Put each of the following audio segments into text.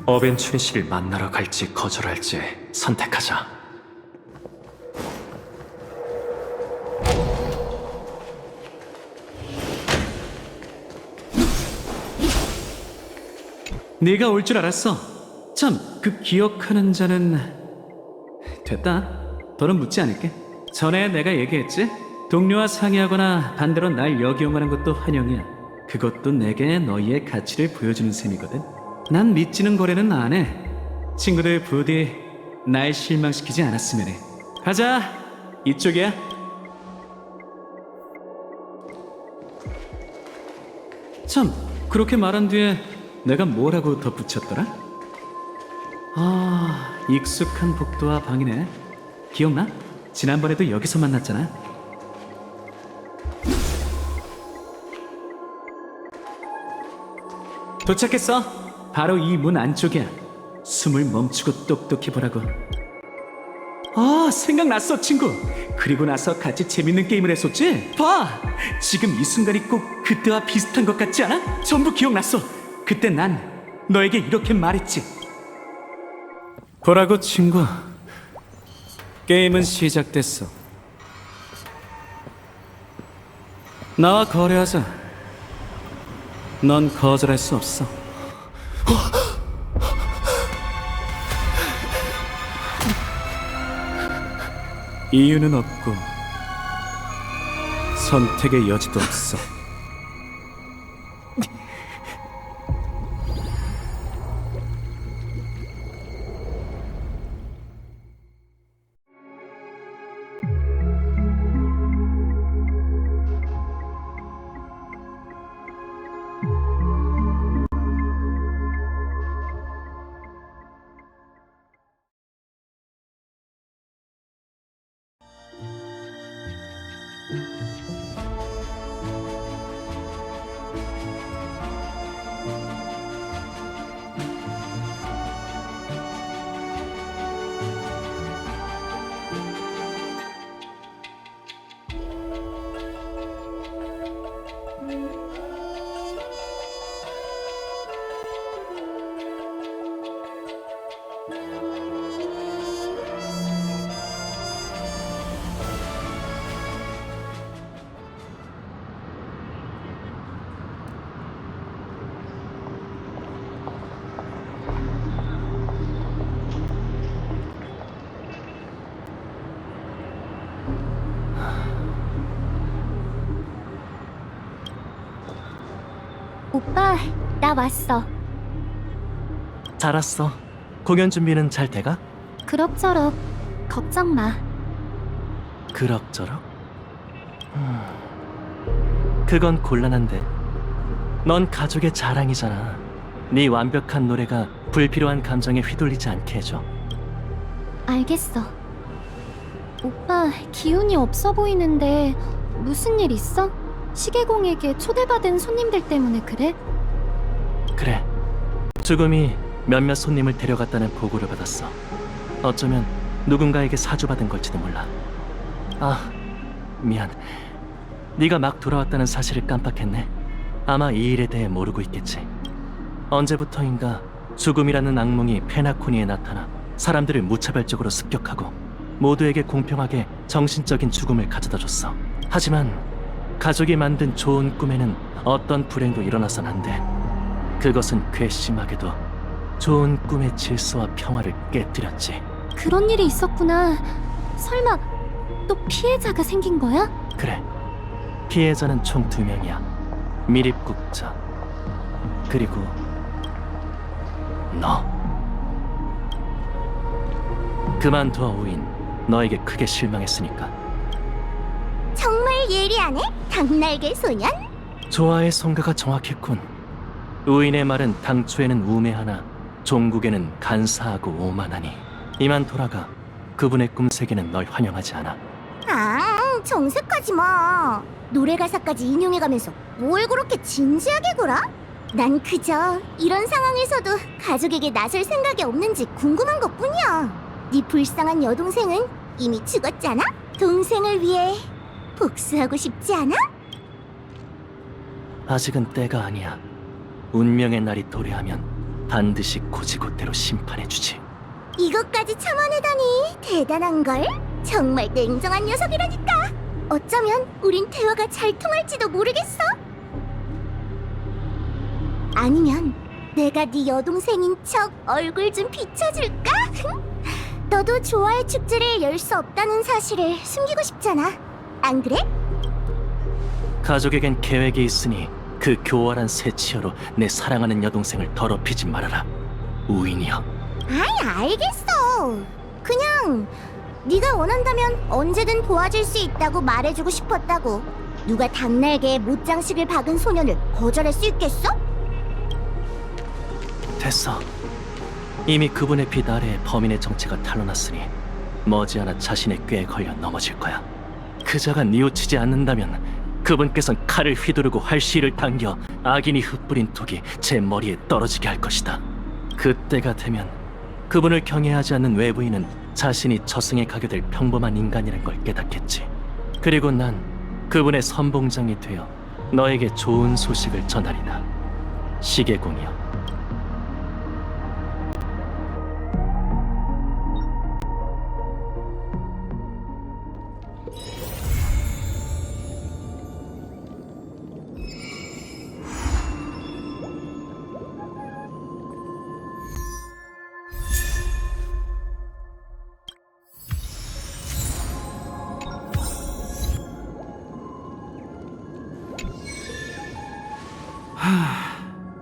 어벤춘 씨를 만나러 갈지 거절할지 선택하자. 네가 올 줄 알았어. 참, 그 기억하는 자는... 됐다. 더는 묻지 않을게. 전에 내가 얘기했지? 동료와 상의하거나 반대로 날 여기 오가는 것도 환영이야. 그것도 내게 너희의 가치를 보여주는 셈이거든. 난 믿지는 거래는 안 해. 친구들 부디 날 실망시키지 않았으면 해. 가자. 이쪽이야. 참, 그렇게 말한 뒤에 내가 뭐라고 덧붙였더라? 아, 익숙한 복도와 방이네. 기억나? 지난번에도 여기서 만났잖아. 도착했어. 바로 이 문 안쪽이야. 숨을 멈추고 똑똑히 보라고. 아, 생각났어, 친구. 그리고 나서 같이 재밌는 게임을 했었지? 봐! 지금 이 순간이 꼭 그때와 비슷한 것 같지 않아? 전부 기억났어. 그때 난 너에게 이렇게 말했지. 보라고, 친구. 게임은 시작됐어. 나와 거래하자. 넌 거절할 수 없어. 이유는 없고 선택의 여지도 없어. 오빠, 나 왔어. 잘 왔어. 공연 준비는 잘 돼가? 그럭저럭 걱정 마. 그럭저럭? 그건 곤란한데. 넌 가족의 자랑이잖아. 네 완벽한 노래가 불필요한 감정에 휘둘리지 않게 해줘. 알겠어. 오빠, 기운이 없어 보이는데 무슨 일 있어? 시계공에게 초대받은 손님들 때문에 그래? 그래. 죽음이 몇몇 손님을 데려갔다는 보고를 받았어. 어쩌면 누군가에게 사주받은 걸지도 몰라. 아, 미안. 네가 막 돌아왔다는 사실을 깜빡했네. 아마 이 일에 대해 모르고 있겠지. 언제부터인가 죽음이라는 악몽이 페나코니에 나타나 사람들을 무차별적으로 습격하고 모두에게 공평하게 정신적인 죽음을 가져다줬어. 하지만 가족이 만든 좋은 꿈에는 어떤 불행도 일어나선 안 돼. 그것은 괘씸하게도 좋은 꿈의 질서와 평화를 깨뜨렸지. 그런 일이 있었구나. 설마 또 피해자가 생긴 거야? 그래. 피해자는 총 2명이야. 미립국자 그리고 너. 그만둬, 오인. 너에게 크게 실망했으니까. 정말 예리하네, 닭날개 소년. 조아의 성가가 정확했군. 우인의 말은 당초에는 우매하나 종국에는 간사하고 오만하니. 이만 돌아가. 그분의 꿈세계는 널 환영하지 않아. 아, 정색하지 마. 노래 가사까지 인용해가면서 뭘 그렇게 진지하게 굴어? 난 그저 이런 상황에서도 가족에게 나설 생각이 없는지 궁금한 것뿐이야. 네 불쌍한 여동생은 이미 죽었잖아? 동생을 위해 복수하고 싶지 않아? 아직은 때가 아니야. 운명의 날이 도래하면 반드시 고지고대로 심판해주지. 이것까지 참아내다니 대단한걸? 정말 냉정한 녀석이라니까. 어쩌면 우린 대화가 잘 통할지도 모르겠어. 아니면 내가 네 여동생인 척 얼굴 좀 비춰줄까? 너도 좋아의 축제를 열 수 없다는 사실을 숨기고 싶잖아. 안 그래? 가족에겐 계획이 있으니 그 교활한 새치어로 내 사랑하는 여동생을 더럽히지 말아라. 우인이여. 아이, 알겠어. 그냥 네가 원한다면 언제든 도와줄 수 있다고 말해주고 싶었다고. 누가 닭날개에 못장식을 박은 소년을 거절할 수 있겠어? 됐어. 이미 그분의 빛 아래에 범인의 정체가 탄로났으니 머지않아 자신의 꾀에 걸려 넘어질 거야. 그자가 뉘우치지 않는다면 그분께선 칼을 휘두르고 활시를 당겨 악인이 흩뿌린 독이 제 머리에 떨어지게 할 것이다. 그때가 되면 그분을 경외하지 않는 외부인은 자신이 저승에 가게 될 평범한 인간이란 걸 깨닫겠지. 그리고 난 그분의 선봉장이 되어 너에게 좋은 소식을 전하리다. 시계공이여.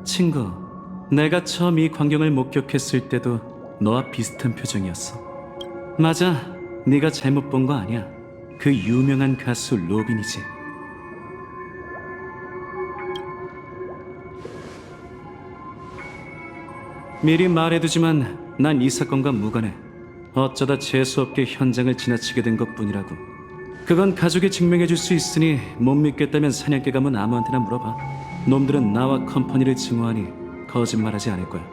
친구, 내가 처음 이 광경을 목격했을 때도 너와 비슷한 표정이었어. 맞아, 네가 잘못 본 거 아니야. 그 유명한 가수 로빈이지. 미리 말해두지만 난 이 사건과 무관해. 어쩌다 재수없게 현장을 지나치게 된 것뿐이라고. 그건 가족이 증명해줄 수 있으니 못 믿겠다면 사냥개 가면 아무한테나 물어봐. 놈들은 나와 컴퍼니를 증오하니 거짓말하지 않을 거야.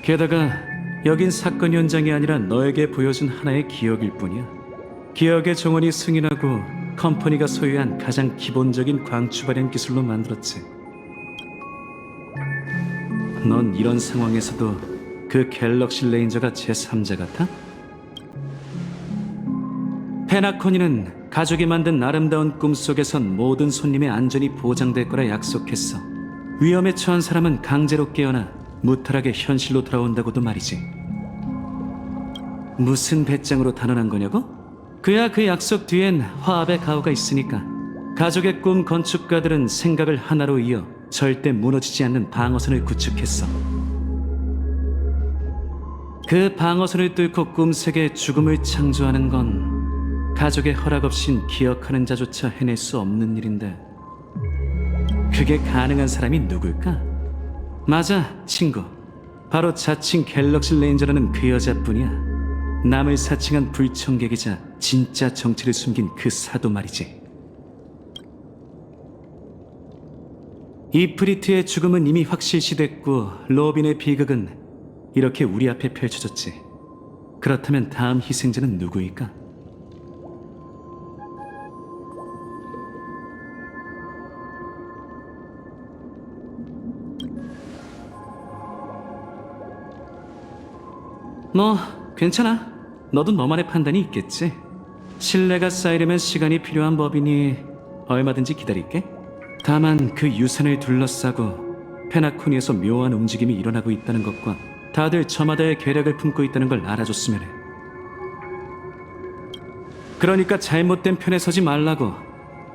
게다가 여긴 사건 현장이 아니라 너에게 보여준 하나의 기억일 뿐이야. 기억의 정원이 승인하고 컴퍼니가 소유한 가장 기본적인 광추 발현 기술로 만들었지. 넌 이런 상황에서도 그 갤럭시 레인저가 제3자 같아? 페나코니는 가족이 만든 아름다운 꿈속에선 모든 손님의 안전이 보장될 거라 약속했어. 위험에 처한 사람은 강제로 깨어나 무탈하게 현실로 돌아온다고도 말이지. 무슨 배짱으로 단언한 거냐고? 그야 그 약속 뒤엔 화합의 가오가 있으니까. 가족의 꿈 건축가들은 생각을 하나로 이어 절대 무너지지 않는 방어선을 구축했어. 그 방어선을 뚫고 꿈세계의 죽음을 창조하는 건 가족의 허락 없인 기억하는 자조차 해낼 수 없는 일인데, 그게 가능한 사람이 누굴까? 맞아, 친구. 바로 자칭 갤럭시 레인저라는 그 여자뿐이야. 남을 사칭한 불청객이자 진짜 정체를 숨긴 그 사도 말이지. 이프리트의 죽음은 이미 확실시됐고 로빈의 비극은 이렇게 우리 앞에 펼쳐졌지. 그렇다면 다음 희생자는 누구일까? 뭐 괜찮아. 너도 너만의 판단이 있겠지. 신뢰가 쌓이려면 시간이 필요한 법이니 얼마든지 기다릴게. 다만 그 유산을 둘러싸고 페나코니에서 묘한 움직임이 일어나고 있다는 것과 다들 저마다의 계략을 품고 있다는 걸 알아줬으면 해. 그러니까 잘못된 편에 서지 말라고.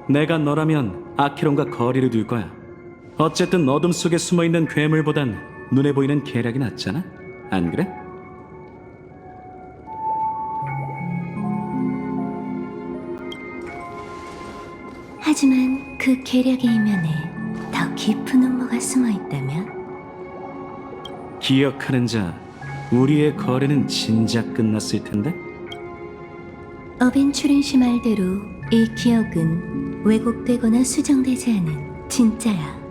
내가 너라면 아키론과 거리를 둘 거야. 어쨌든 어둠 속에 숨어있는 괴물보단 눈에 보이는 계략이 낫잖아? 안 그래? 하지만 그 계략의 이면에 더 깊은 음모가 숨어 있다면? 기억하는 자, 우리의 거래는 진작 끝났을 텐데? 어벤츄린 씨 말대로 이 기억은 왜곡되거나 수정되지 않은 진짜야.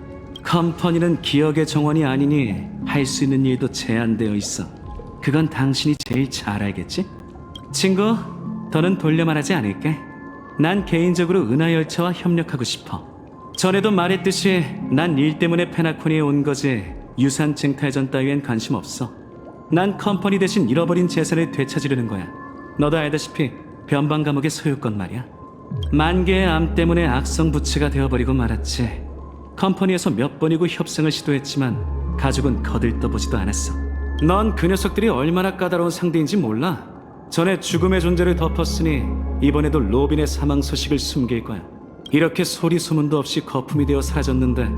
컴퍼니는 기억의 정원이 아니니 할 수 있는 일도 제한되어 있어. 그건 당신이 제일 잘 알겠지? 친구, 더는 돌려 말하지 않을게. 난 개인적으로 은하열차와 협력하고 싶어. 전에도 말했듯이 난 일 때문에 페나코니에 온 거지 유산 쟁탈전 따위엔 관심 없어. 난 컴퍼니 대신 잃어버린 재산을 되찾으려는 거야. 너도 알다시피 변방 감옥의 소유권 말이야. 만 개의 암 때문에 악성 부치가 되어버리고 말았지. 컴퍼니에서 몇 번이고 협상을 시도했지만 가족은 거들떠보지도 않았어. 넌 그 녀석들이 얼마나 까다로운 상대인지 몰라. 전에 죽음의 존재를 덮었으니 이번에도 로빈의 사망 소식을 숨길 거야. 이렇게 소리 소문도 없이 거품이 되어 사라졌는데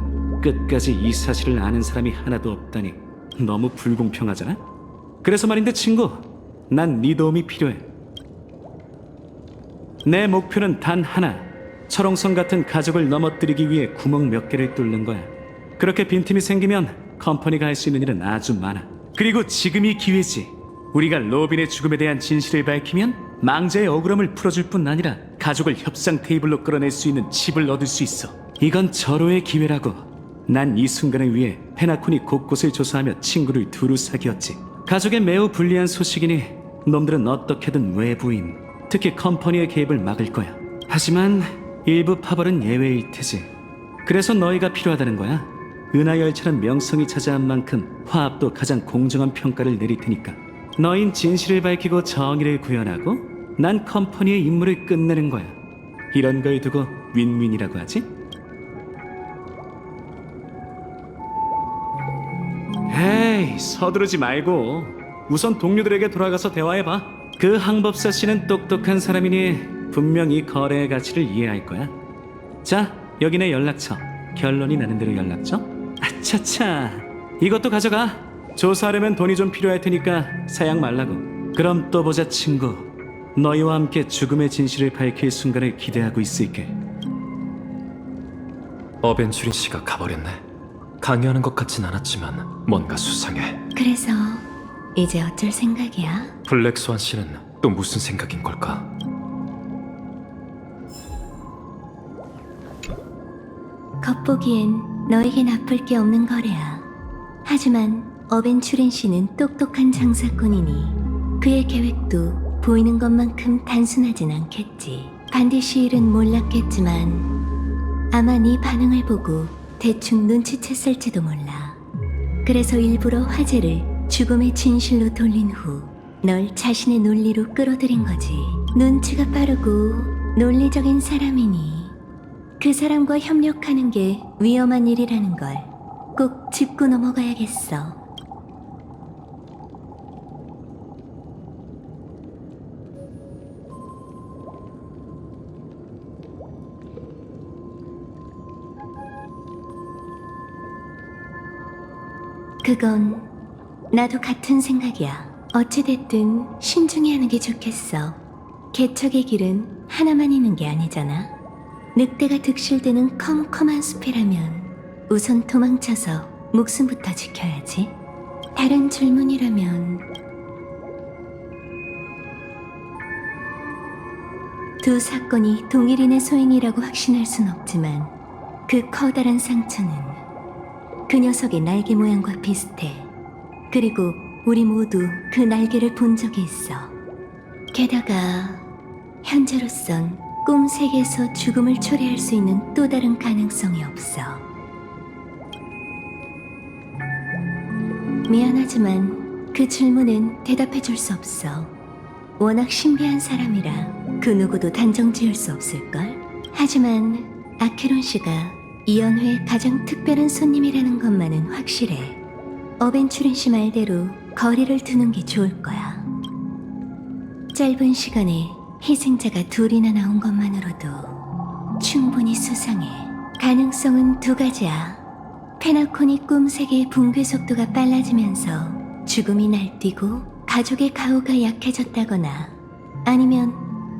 끝까지 이 사실을 아는 사람이 하나도 없다니 너무 불공평하잖아? 그래서 말인데 친구, 난 네 도움이 필요해. 내 목표는 단 하나. 철옹성 같은 가족을 넘어뜨리기 위해 구멍 몇 개를 뚫는 거야. 그렇게 빈틈이 생기면 컴퍼니가 할 수 있는 일은 아주 많아. 그리고 지금이 기회지. 우리가 로빈의 죽음에 대한 진실을 밝히면 망자의 억울함을 풀어줄 뿐 아니라 가족을 협상 테이블로 끌어낼 수 있는 칩을 얻을 수 있어. 이건 절호의 기회라고. 난 이 순간을 위해 페나콘이 곳곳을 조사하며 친구를 두루 사귀었지. 가족에 매우 불리한 소식이니 놈들은 어떻게든 외부인, 특히 컴퍼니의 개입을 막을 거야. 하지만 일부 파벌은 예외일 테지. 그래서 너희가 필요하다는 거야. 은하열차는 명성이 차지한 만큼 화합도 가장 공정한 평가를 내릴 테니까. 너흰 진실을 밝히고 정의를 구현하고 난 컴퍼니의 임무를 끝내는 거야. 이런 걸 두고 윈윈이라고 하지? 에이, 서두르지 말고 우선 동료들에게 돌아가서 대화해봐. 그 항법사 씨는 똑똑한 사람이니 분명히 거래의 가치를 이해할 거야. 자, 여기 내 연락처. 결론이 나는 대로 연락 줘. 아차차, 이것도 가져가. 조사하려면 돈이 좀 필요할 테니까 사양 말라고. 그럼 또 보자 친구. 너희와 함께 죽음의 진실을 밝힐 순간을 기대하고 있을게. 어벤추린 씨가 가버렸네. 강요하는 것 같진 않았지만 뭔가 수상해. 그래서 이제 어쩔 생각이야? 블랙스완 씨는 또 무슨 생각인 걸까? 겉보기엔 너에게 나쁠 게 없는 거래야. 하지만 어벤추린 씨는 똑똑한 장사꾼이니 그의 계획도 보이는 것만큼 단순하진 않겠지. 반드시 일은 몰랐겠지만 아마 네 반응을 보고 대충 눈치챘을지도 몰라. 그래서 일부러 화제를 죽음의 진실로 돌린 후 널 자신의 논리로 끌어들인 거지. 눈치가 빠르고 논리적인 사람이니 그 사람과 협력하는 게 위험한 일이라는 걸 꼭 짚고 넘어가야겠어. 그건 나도 같은 생각이야. 어찌됐든 신중히 하는 게 좋겠어. 개척의 길은 하나만 있는 게 아니잖아. 늑대가 득실되는 컴컴한 숲이라면 우선 도망쳐서 목숨부터 지켜야지. 다른 질문이라면 두 사건이 동일인의 소행이라고 확신할 순 없지만 그 커다란 상처는 그 녀석의 날개 모양과 비슷해. 그리고 우리 모두 그 날개를 본 적이 있어. 게다가 현재로선 꿈 세계에서 죽음을 초래할 수 있는 또 다른 가능성이 없어. 미안하지만 그 질문은 대답해 줄 수 없어. 워낙 신비한 사람이라 그 누구도 단정 지을 수 없을걸? 하지만 아케론 씨가 이 연회의 가장 특별한 손님이라는 것만은 확실해. 어벤추린 씨 말대로 거리를 두는 게 좋을 거야. 짧은 시간에 희생자가 둘이나 나온 것만으로도 충분히 수상해. 가능성은 두 가지야. 페나콘이 꿈 세계의 붕괴 속도가 빨라지면서 죽음이 날뛰고 가족의 가호가 약해졌다거나, 아니면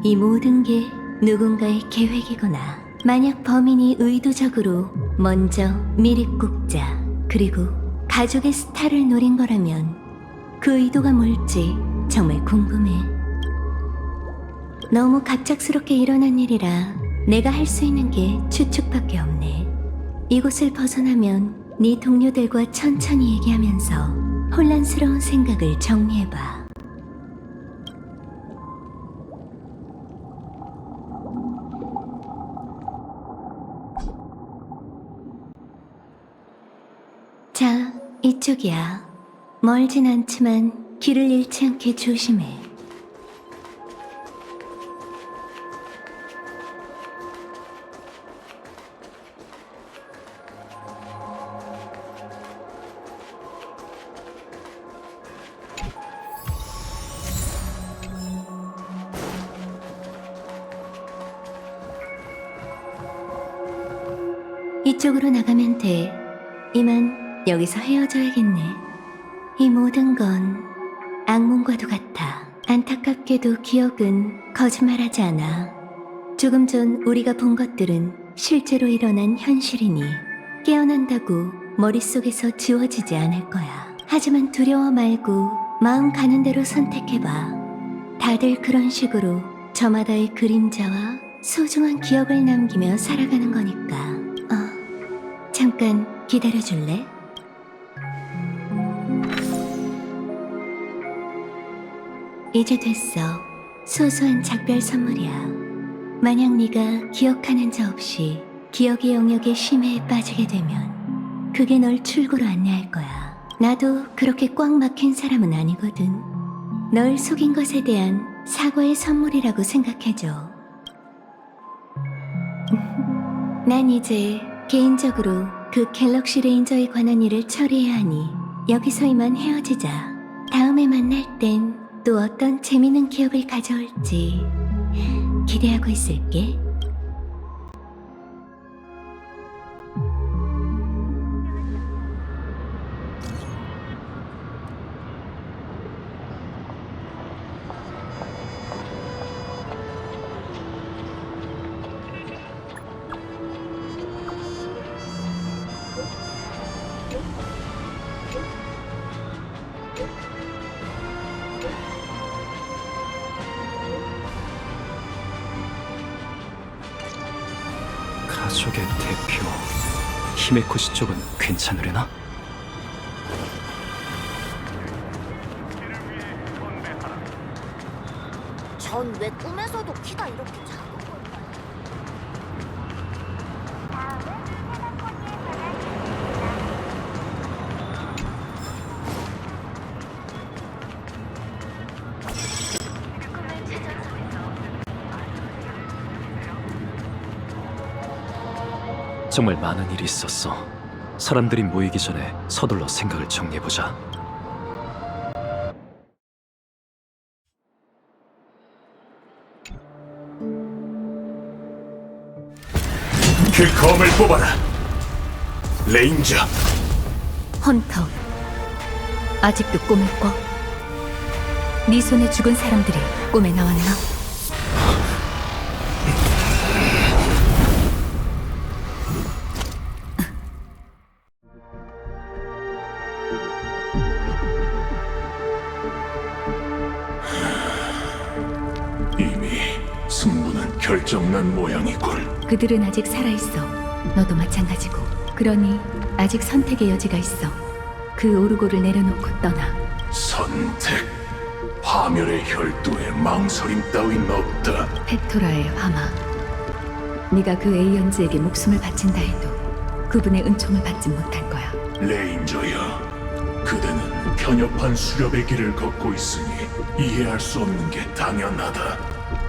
이 모든 게 누군가의 계획이거나, 만약 범인이 의도적으로 먼저 미리 꽂자 그리고 가족의 스타를 노린 거라면 그 의도가 뭘지 정말 궁금해. 너무 갑작스럽게 일어난 일이라 내가 할 수 있는 게 추측밖에 없네. 이곳을 벗어나면 네 동료들과 천천히 얘기하면서 혼란스러운 생각을 정리해봐. 자, 이쪽이야. 멀진 않지만 길을 잃지 않게 조심해. 이쪽으로 나가면 돼. 이만 여기서 헤어져야겠네. 이 모든 건 악몽과도 같아. 안타깝게도 기억은 거짓말하지 않아. 조금 전 우리가 본 것들은 실제로 일어난 현실이니 깨어난다고 머릿속에서 지워지지 않을 거야. 하지만 두려워 말고 마음 가는 대로 선택해봐. 다들 그런 식으로 저마다의 그림자와 소중한 기억을 남기며 살아가는 거니까. 잠깐 기다려줄래? 이제 됐어. 소소한 작별 선물이야. 만약 네가 기억하는 자 없이 기억의 영역의 심해에 빠지게 되면 그게 널 출구로 안내할 거야. 나도 그렇게 꽉 막힌 사람은 아니거든. 널 속인 것에 대한 사과의 선물이라고 생각해줘. 난 이제 개인적으로 그 갤럭시 레인저에 관한 일을 처리해야 하니 여기서 이만 헤어지자. 다음에 만날 땐 또 어떤 재미있는 기억을 가져올지 기대하고 있을게. 가족의 대표 히메코시 쪽은 괜찮으려나? 전 왜 꿈에서도 키가 이렇게 작은 걸까요? 정말 많은 일이 있었어. 사람들이 모이기 전에 서둘러 생각을 정리해보자. 그 검을 뽑아라. 레인저. 헌터, 아직도 꿈을 꿔? 네 손에 죽은 사람들이 꿈에 나왔나? 이미 승부는 결정난 모양이군. 그들은 아직 살아있어. 너도 마찬가지고. 그러니 아직 선택의 여지가 있어. 그 오르고를 내려놓고 떠나. 선택. 파멸의 혈도에 망설임 따윈 없다. 페토라의 화마. 네가 그 에이언즈에게 목숨을 바친다 해도 그분의 은총을 받지 못할 거야. 레인저여, 그대는 편협한 수렵의 길을 걷고 있으니 이해할 수 없는 게 당연하다.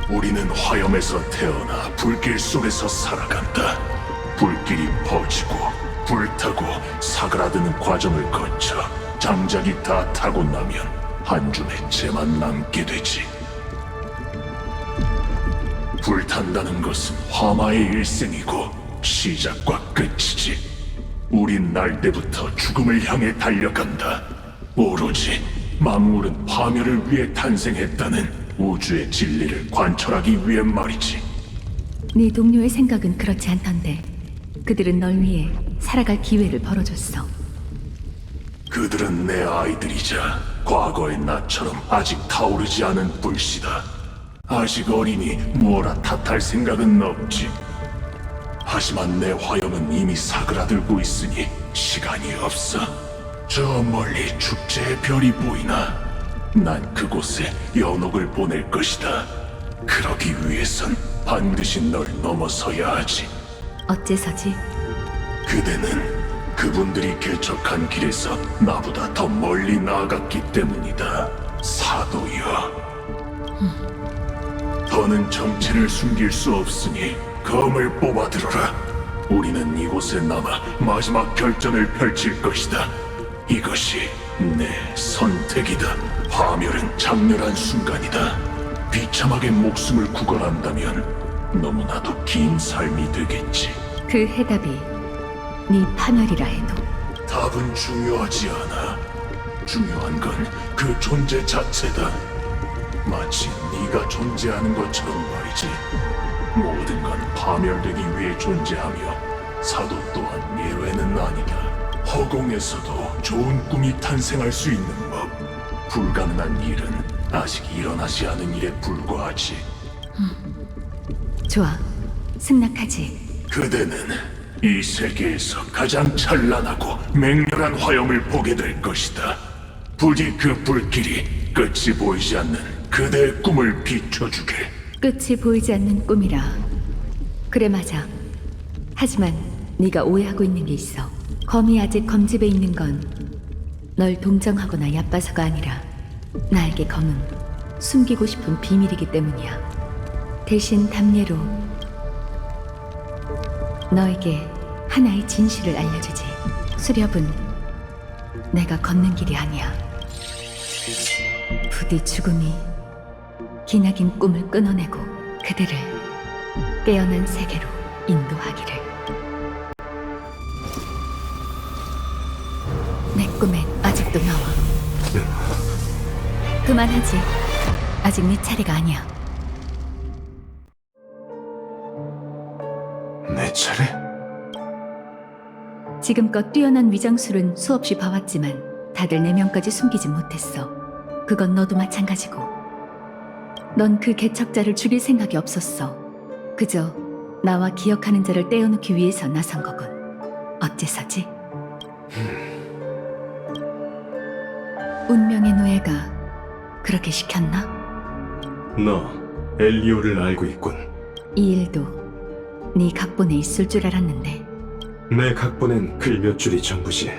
우리는 화염에서 태어나 불길 속에서 살아간다. 불길이 퍼지고 불타고 사그라드는 과정을 거쳐 장작이 다 타고 나면 한 줌의 재만 남게 되지. 불탄다는 것은 화마의 일생이고 시작과 끝이지. 우린 날 때부터 죽음을 향해 달려간다. 오로지 만물은 파멸을 위해 탄생했다는 우주의 진리를 관철하기 위해 말이지. 네 동료의 생각은 그렇지 않던데. 그들은 널 위해 살아갈 기회를 벌어줬어. 그들은 내 아이들이자 과거의 나처럼 아직 타오르지 않은 불씨다. 아직 어리니 무어라 탓할 생각은 없지. 하지만 내 화염은 이미 사그라들고 있으니 시간이 없어. 저 멀리 축제의 별이 보이나? 난 그곳에 연옥을 보낼 것이다. 그러기 위해선 반드시 널 넘어서야 하지. 어째서지? 그대는 그 그분들이 개척한 길에서 나보다 더 멀리 나아갔기 때문이다. 사도여. 더는 정체를 숨길 수 없으니 검을 뽑아들어라. 우리는 이곳에 남아 마지막 결전을 펼칠 것이다. 이것이 내 선택이다. 파멸은 장렬한 순간이다. 비참하게 목숨을 구걸한다면 너무나도 긴 삶이 되겠지. 그 해답이 네 파멸이라 해도 답은 중요하지 않아. 중요한 건 그 존재 자체다. 마치 네가 존재하는 것처럼 말이지. 모든 건 파멸되기 위해 존재하며 사도 또한 예외는 아니다. 허공에서도 좋은 꿈이 탄생할 수 있는 법. 불가능한 일은 아직 일어나지 않은 일에 불과하지. 좋아. 승낙하지. 그대는 이 세계에서 가장 찬란하고 맹렬한 화염을 보게 될 것이다. 부디 그 불길이 끝이 보이지 않는 그대의 꿈을 비춰주게. 끝이 보이지 않는 꿈이라. 그래 맞아. 하지만 네가 오해하고 있는 게 있어. 검이 아직 검집에 있는 건 널 동정하거나 얕봐서가 아니라 나에게 검은 숨기고 싶은 비밀이기 때문이야. 대신 담례로 너에게 하나의 진실을 알려주지. 수렵은 내가 걷는 길이 아니야. 부디 죽음이 기나긴 꿈을 끊어내고 그들을 깨어난 세계로 인도하기를. 내 꿈엔 아직도 나와. 그만하지. 아직 네 차례가 아니야. 내 차례? 지금껏 뛰어난 위장술은 수없이 봐왔지만 다들 내 명까지 숨기지 못했어. 그건 너도 마찬가지고. 넌 그 개척자를 죽일 생각이 없었어. 그저 나와 기억하는 자를 떼어놓기 위해서 나선 거군. 어째서지? 운명의 노예가 그렇게 시켰나? 너 엘리오를 알고 있군. 이 일도 네 각본에 있을 줄 알았는데. 내 각본엔 글 몇 줄이 전부지.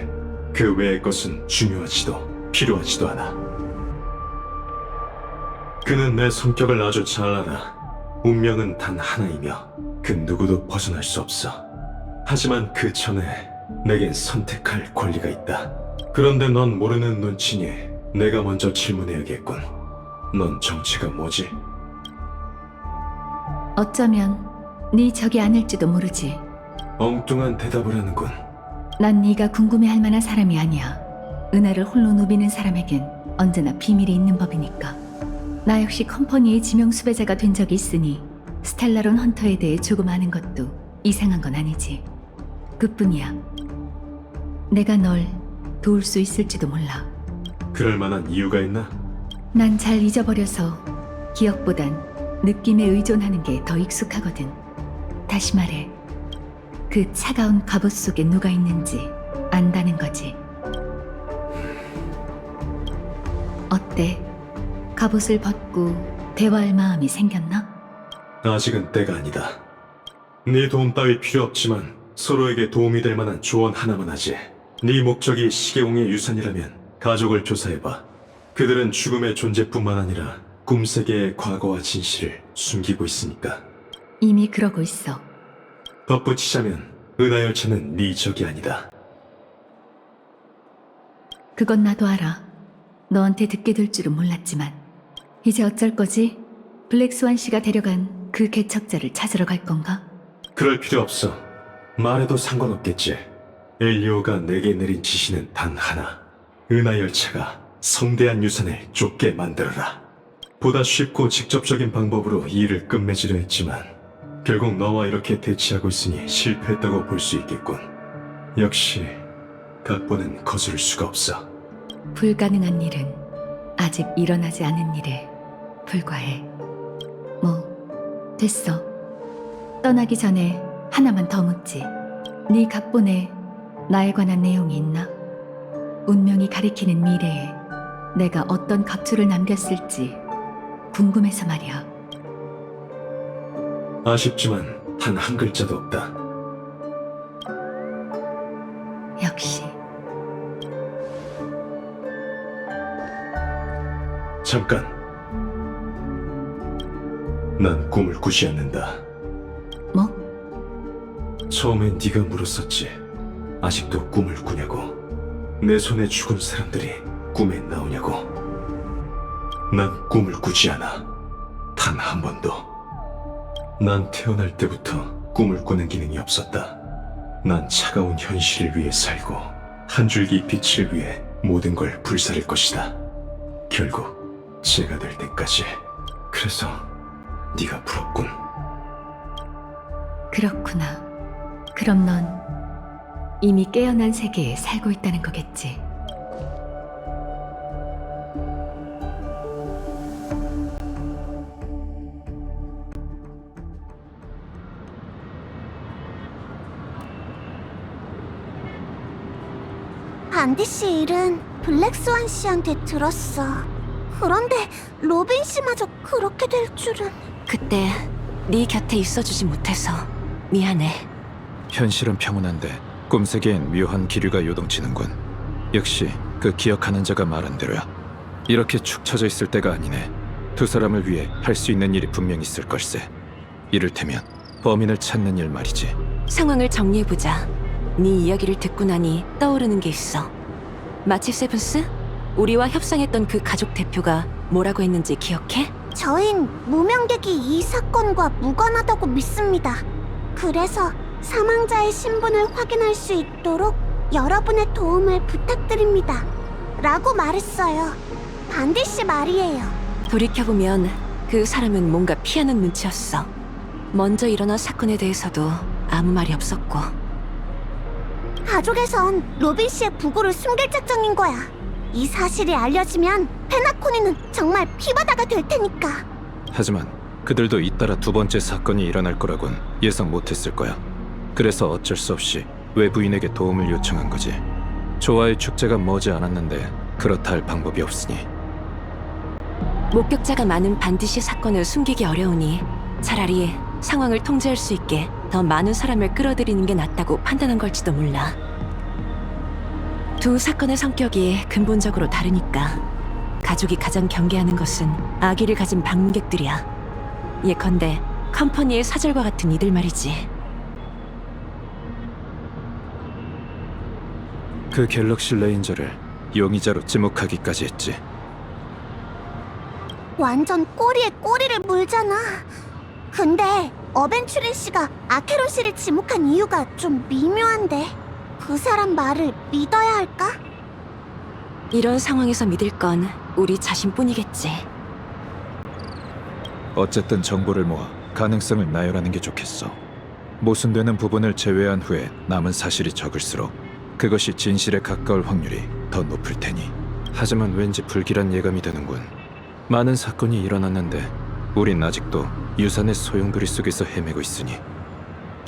그 외의 것은 중요하지도 필요하지도 않아. 그는 내 성격을 아주 잘 알아. 운명은 단 하나이며 그 누구도 벗어날 수 없어. 하지만 그 전에 내겐 선택할 권리가 있다. 그런데 넌 모르는 눈치니 내가 먼저 질문해야겠군. 넌 정체가 뭐지? 어쩌면 네 적이 아닐지도 모르지. 엉뚱한 대답을 하는군. 난 네가 궁금해할 만한 사람이 아니야. 은하를 홀로 누비는 사람에겐 언제나 비밀이 있는 법이니까. 나 역시 컴퍼니의 지명 수배자가 된 적이 있으니 스텔라론 헌터에 대해 조금 아는 것도 이상한 건 아니지. 그뿐이야. 내가 널 도울 수 있을지도 몰라. 그럴 만한 이유가 있나? 난 잘 잊어버려서 기억보단 느낌에 의존하는 게 더 익숙하거든. 다시 말해, 그 차가운 갑옷 속에 누가 있는지 안다는 거지. 어때? 갑옷을 벗고 대화할 마음이 생겼나? 아직은 때가 아니다. 네 도움 따위 필요 없지만 서로에게 도움이 될 만한 조언 하나만 하지. 네 목적이 시계공의 유산이라면 가족을 조사해봐. 그들은 죽음의 존재뿐만 아니라 꿈세계의 과거와 진실을 숨기고 있으니까. 이미 그러고 있어. 덧붙이자면 은하열차는 네 적이 아니다. 그건 나도 알아. 너한테 듣게 될 줄은 몰랐지만. 이제 어쩔 거지? 블랙스완 씨가 데려간 그 개척자를 찾으러 갈 건가? 그럴 필요 없어. 말해도 상관없겠지. 엘리오가 내게 내린 지시는 단 하나. 은하열차가 성대한 유산을 좁게 만들어라. 보다 쉽고 직접적인 방법으로 이 일을 끝맺으려 했지만 결국 너와 이렇게 대치하고 있으니 실패했다고 볼 수 있겠군. 역시 각본은 거스를 수가 없어. 불가능한 일은 아직 일어나지 않은 일에 불과해. 뭐, 됐어. 떠나기 전에 하나만 더 묻지. 네 각본에 나에 관한 내용이 있나? 운명이 가리키는 미래에 내가 어떤 각주를 남겼을지 궁금해서 말이야. 아쉽지만 단 한 글자도 없다. 역시 잠깐. 난 꿈을 꾸지 않는다. 뭐? 처음엔 네가 물었었지. 아직도 꿈을 꾸냐고. 내 손에 죽은 사람들이 꿈에 나오냐고. 난 꿈을 꾸지 않아. 단 한 번도. 난 태어날 때부터 꿈을 꾸는 기능이 없었다. 난 차가운 현실을 위해 살고 한 줄기 빛을 위해 모든 걸 불사를 것이다. 결국 제가 될 때까지. 그래서 네가 부럽군. 그렇구나. 그럼 넌 이미 깨어난 세계에 살고 있다는 거겠지. 반디 씨 일은 블랙스완 씨한테 들었어. 그런데 로빈 씨마저 그렇게 될 줄은. 그때 네 곁에 있어주지 못해서 미안해. 현실은 평온한데 꿈세계엔 묘한 기류가 요동치는군. 역시 그 기억하는 자가 말한 대로야. 이렇게 축 처져 있을 때가 아니네. 두 사람을 위해 할 수 있는 일이 분명 있을 걸세. 이를테면 범인을 찾는 일 말이지. 상황을 정리해보자. 네 이야기를 듣고 나니 떠오르는 게 있어. 마치 세븐스? 우리와 협상했던 그 가족 대표가 뭐라고 했는지 기억해? 저흰 무명객이 이 사건과 무관하다고 믿습니다. 그래서 사망자의 신분을 확인할 수 있도록 여러분의 도움을 부탁드립니다. 라고 말했어요. 반디 씨 말이에요. 돌이켜보면 그 사람은 뭔가 피하는 눈치였어. 먼저 일어난 사건에 대해서도 아무 말이 없었고. 가족에선 로빈 씨의 부고를 숨길 작정인 거야. 이 사실이 알려지면 페나코니는 정말 피바다가 될 테니까. 하지만 그들도 잇따라 두 번째 사건이 일어날 거라곤 예상 못했을 거야. 그래서 어쩔 수 없이 외부인에게 도움을 요청한 거지. 조화의 축제가 머지 않았는데 그렇다 할 방법이 없으니. 목격자가 많은 반드시 사건을 숨기기 어려우니 차라리 상황을 통제할 수 있게 더 많은 사람을 끌어들이는 게 낫다고 판단한 걸지도 몰라. 두 사건의 성격이 근본적으로 다르니까. 가족이 가장 경계하는 것은 아기를 가진 방문객들이야. 예컨대 컴퍼니의 사절과 같은 이들 말이지. 그 갤럭시 레인저를 용의자로 지목하기까지 했지. 완전 꼬리에 꼬리를 물잖아. 근데 어벤츄린 씨가 아케론 씨를 지목한 이유가 좀 미묘한데. 그 사람 말을 믿어야 할까? 이런 상황에서 믿을 건 우리 자신뿐이겠지. 어쨌든 정보를 모아 가능성을 나열하는 게 좋겠어. 모순되는 부분을 제외한 후에 남은 사실이 적을수록 그것이 진실에 가까울 확률이 더 높을 테니. 하지만 왠지 불길한 예감이 드는군. 많은 사건이 일어났는데 우린 아직도 유산의 소용돌이 속에서 헤매고 있으니.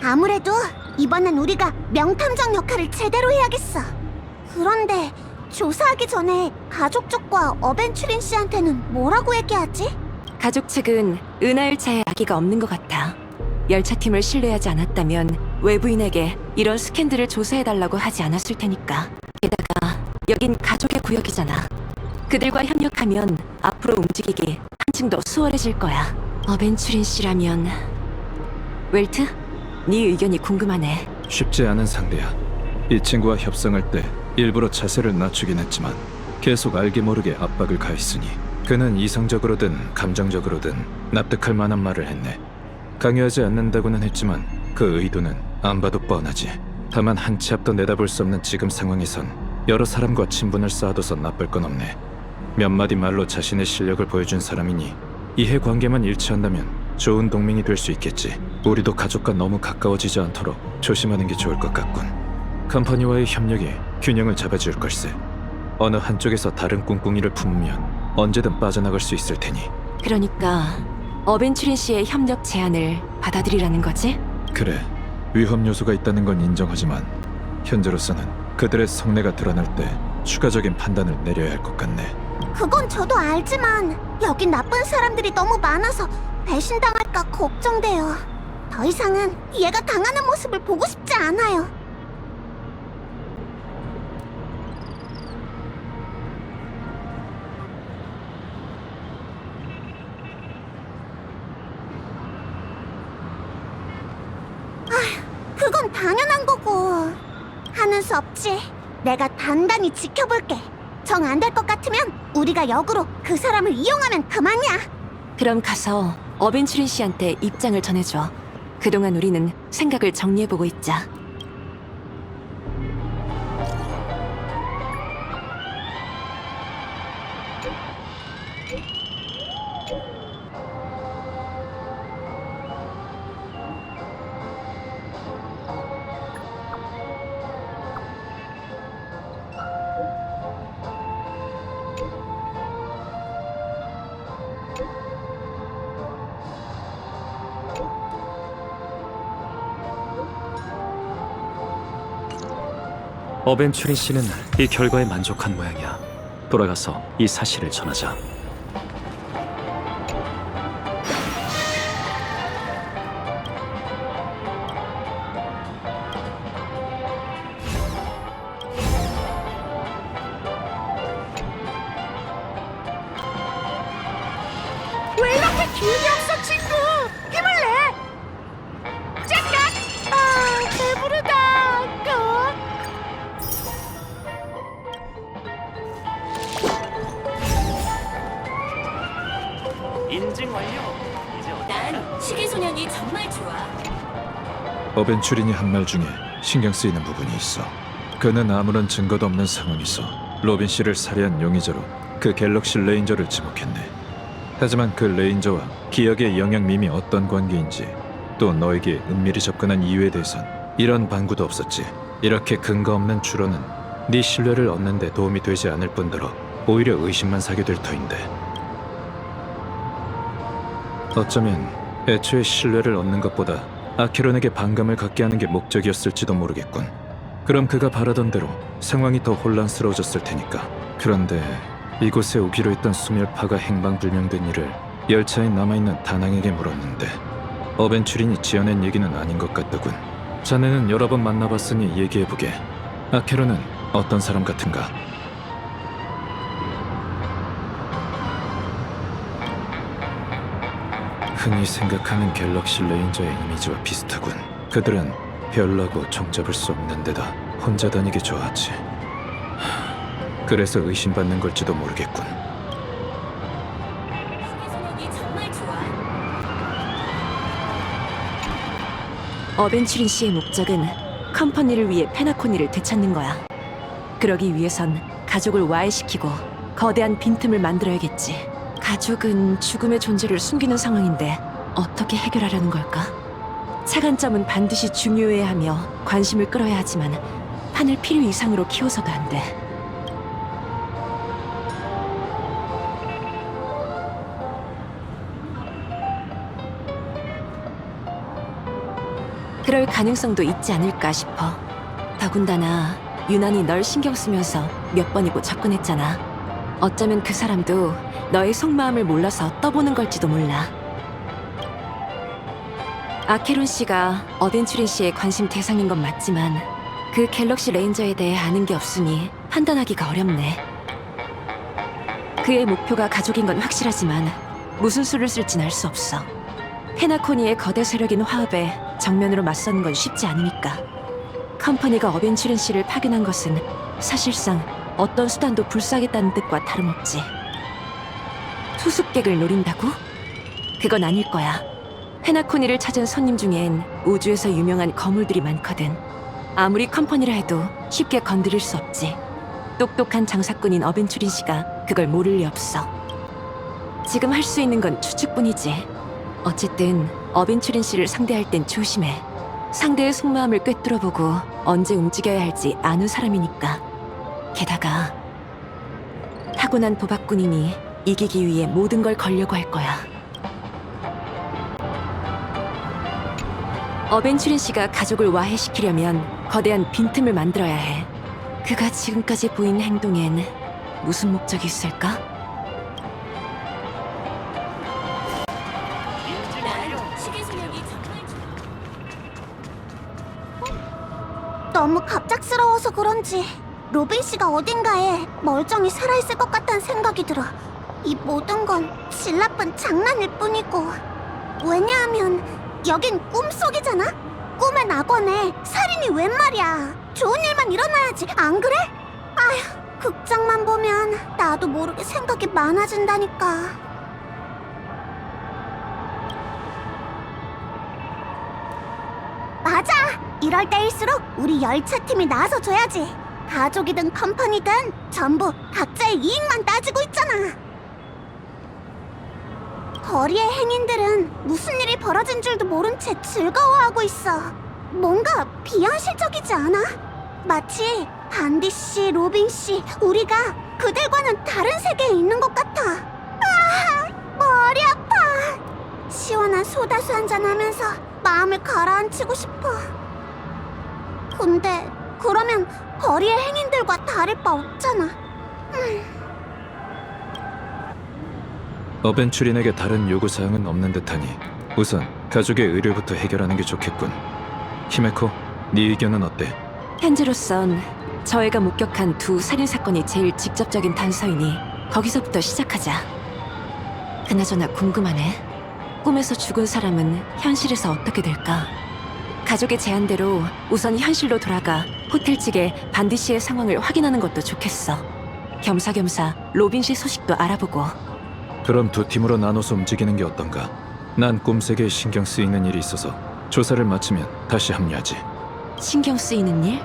아무래도 이번엔 우리가 명탐정 역할을 제대로 해야겠어. 그런데 조사하기 전에 가족 쪽과 어벤츄린 씨한테는 뭐라고 얘기하지? 가족 측은 은하열차에 아기가 없는 것 같아. 열차팀을 신뢰하지 않았다면 외부인에게 이런 스캔들을 조사해달라고 하지 않았을 테니까. 게다가 여긴 가족의 구역이잖아. 그들과 협력하면 앞으로 움직이기 한층 더 수월해질 거야. 어벤츄린 씨라면... 웰트? 네 의견이 궁금하네. 쉽지 않은 상대야. 이 친구와 협상할 때 일부러 자세를 낮추긴 했지만 계속 알게 모르게 압박을 가했으니 그는 이성적으로든 감정적으로든 납득할 만한 말을 했네. 강요하지 않는다고는 했지만 그 의도는 안 봐도 뻔하지. 다만 한 치 앞도 내다볼 수 없는 지금 상황에선 여러 사람과 친분을 쌓아둬서 나쁠 건 없네. 몇 마디 말로 자신의 실력을 보여준 사람이니 이해관계만 일치한다면 좋은 동맹이 될 수 있겠지. 우리도 가족과 너무 가까워지지 않도록 조심하는 게 좋을 것 같군. 컴퍼니와의 협력이 균형을 잡아줄 걸세. 어느 한쪽에서 다른 꿍꿍이를 품으면 언제든 빠져나갈 수 있을 테니. 그러니까 어벤츄린 씨의 협력 제안을 받아들이라는 거지? 그래, 위험 요소가 있다는 건 인정하지만 현재로서는 그들의 속내가 드러날 때 추가적인 판단을 내려야 할 것 같네. 그건 저도 알지만 여긴 나쁜 사람들이 너무 많아서 배신당할까 걱정돼요. 더 이상은 얘가 당하는 모습을 보고 싶지 않아요. 그건 당연한 거고. 하는 수 없지. 내가 단단히 지켜볼게. 정 안 될 것 같으면 우리가 역으로 그 사람을 이용하면 그만이야. 그럼 가서 어벤츄린 씨한테 입장을 전해줘. 그동안 우리는 생각을 정리해보고 있자. 어벤츄린 씨는 이 결과에 만족한 모양이야. 돌아가서 이 사실을 전하자. 왜 이렇게 기운이 없어, 친구? 힘을 내! 쨍긋! 아, 배부르다! 인증 완료. 이제 난 시계소년이 정말 좋아. 어벤츄린이 한 말 중에 신경 쓰이는 부분이 있어. 그는 아무런 증거도 없는 상황에서 로빈 씨를 살해한 용의자로 그 갤럭시 레인저를 지목했네. 하지만 그 레인저와 기억의 영향밈이 어떤 관계인지, 또 너에게 은밀히 접근한 이유에 대해선 이런 방구도 없었지. 이렇게 근거 없는 추론은 네 신뢰를 얻는 데 도움이 되지 않을 뿐더러 오히려 의심만 사게 될 터인데, 어쩌면 애초에 신뢰를 얻는 것보다 아케론에게 반감을 갖게 하는 게 목적이었을지도 모르겠군. 그럼 그가 바라던 대로 상황이 더 혼란스러워졌을 테니까. 그런데 이곳에 오기로 했던 수멸파가 행방불명된 일을 열차에 남아있는 다낭에게 물었는데 어벤츄린이 지어낸 얘기는 아닌 것 같더군. 자네는 여러 번 만나봤으니 얘기해보게. 아케론은 어떤 사람 같은가? 흔히 생각하는 갤럭시 레인저의 이미지와 비슷하군. 그들은 별나고 종잡을 수 없는 데다 혼자 다니기 좋아하지. 그래서 의심받는 걸지도 모르겠군. 시계소년이 정말 좋아. 어벤츄린 씨의 목적은 컴퍼니를 위해 페나코니를 되찾는 거야. 그러기 위해선 가족을 와해시키고 거대한 빈틈을 만들어야겠지. 가족은 죽음의 존재를 숨기는 상황인데 어떻게 해결하려는 걸까? 차관점은 반드시 중요해야 하며 관심을 끌어야 하지만 판을 필요 이상으로 키워서도 안 돼. 그럴 가능성도 있지 않을까 싶어. 더군다나 유난히 널 신경 쓰면서 몇 번이고 접근했잖아. 어쩌면 그 사람도 너의 속마음을 몰라서 떠보는 걸지도 몰라. 아케론 씨가 어벤츄린 씨의 관심 대상인 건 맞지만 그 갤럭시 레인저에 대해 아는 게 없으니 판단하기가 어렵네. 그의 목표가 가족인 건 확실하지만 무슨 수를 쓸진 알 수 없어. 페나코니의 거대 세력인 화합에 정면으로 맞서는 건 쉽지 않으니까. 컴퍼니가 어벤츄린 씨를 파견한 것은 사실상 어떤 수단도 불사하겠다는 뜻과 다름없지. 투숙객을 노린다고? 그건 아닐 거야. 페나코니를 찾은 손님 중엔 우주에서 유명한 거물들이 많거든. 아무리 컴퍼니라 해도 쉽게 건드릴 수 없지. 똑똑한 장사꾼인 어벤츄린 씨가 그걸 모를 리 없어. 지금 할 수 있는 건 추측뿐이지. 어쨌든 어벤츄린 씨를 상대할 땐 조심해. 상대의 속마음을 꿰뚫어보고 언제 움직여야 할지 아는 사람이니까. 게다가 타고난 도박꾼이니 이기기 위해 모든 걸 걸려고 할 거야. 어벤츄린 씨가 가족을 와해시키려면 거대한 빈틈을 만들어야 해. 그가 지금까지 보인 행동엔 무슨 목적이 있을까? 너무 갑작스러워서 그런지 로빈 씨가 어딘가에 멀쩡히 살아있을 것 같다는 생각이 들어. 이 모든 건 질 나쁜 장난일 뿐이고. 왜냐하면 여긴 꿈속이잖아? 꿈의 낙원에 살인이 웬 말이야. 좋은 일만 일어나야지, 안 그래? 아휴, 극장만 보면 나도 모르게 생각이 많아진다니까. 맞아! 이럴 때일수록 우리 열차팀이 나서줘야지. 가족이든 컴퍼니든 전부 각자의 이익만 따지고 있잖아. 거리의 행인들은 무슨 일이 벌어진 줄도 모른 채 즐거워하고 있어. 뭔가 비현실적이지 않아? 마치 반디 씨, 로빈 씨, 우리가 그들과는 다른 세계에 있는 것 같아. 아, 머리 아파. 시원한 소다수 한잔 하면서 마음을 가라앉히고 싶어. 근데 그러면 거리의 행인들과 다를 바 없잖아. 어벤츄린에게 다른 요구사항은 없는 듯하니 우선 가족의 의료부터 해결하는 게 좋겠군. 히메코, 네 의견은 어때? 현재로선 저 애가 목격한 두 살인사건이 제일 직접적인 단서이니 거기서부터 시작하자. 그나저나 궁금하네. 꿈에서 죽은 사람은 현실에서 어떻게 될까? 가족의 제안대로 우선 현실로 돌아가 호텔 측에 반디 씨의 상황을 확인하는 것도 좋겠어. 겸사겸사 로빈 씨 소식도 알아보고. 그럼 두 팀으로 나눠서 움직이는 게 어떤가? 난 꿈세계에 신경 쓰이는 일이 있어서 조사를 마치면 다시 합류하지. 신경 쓰이는 일?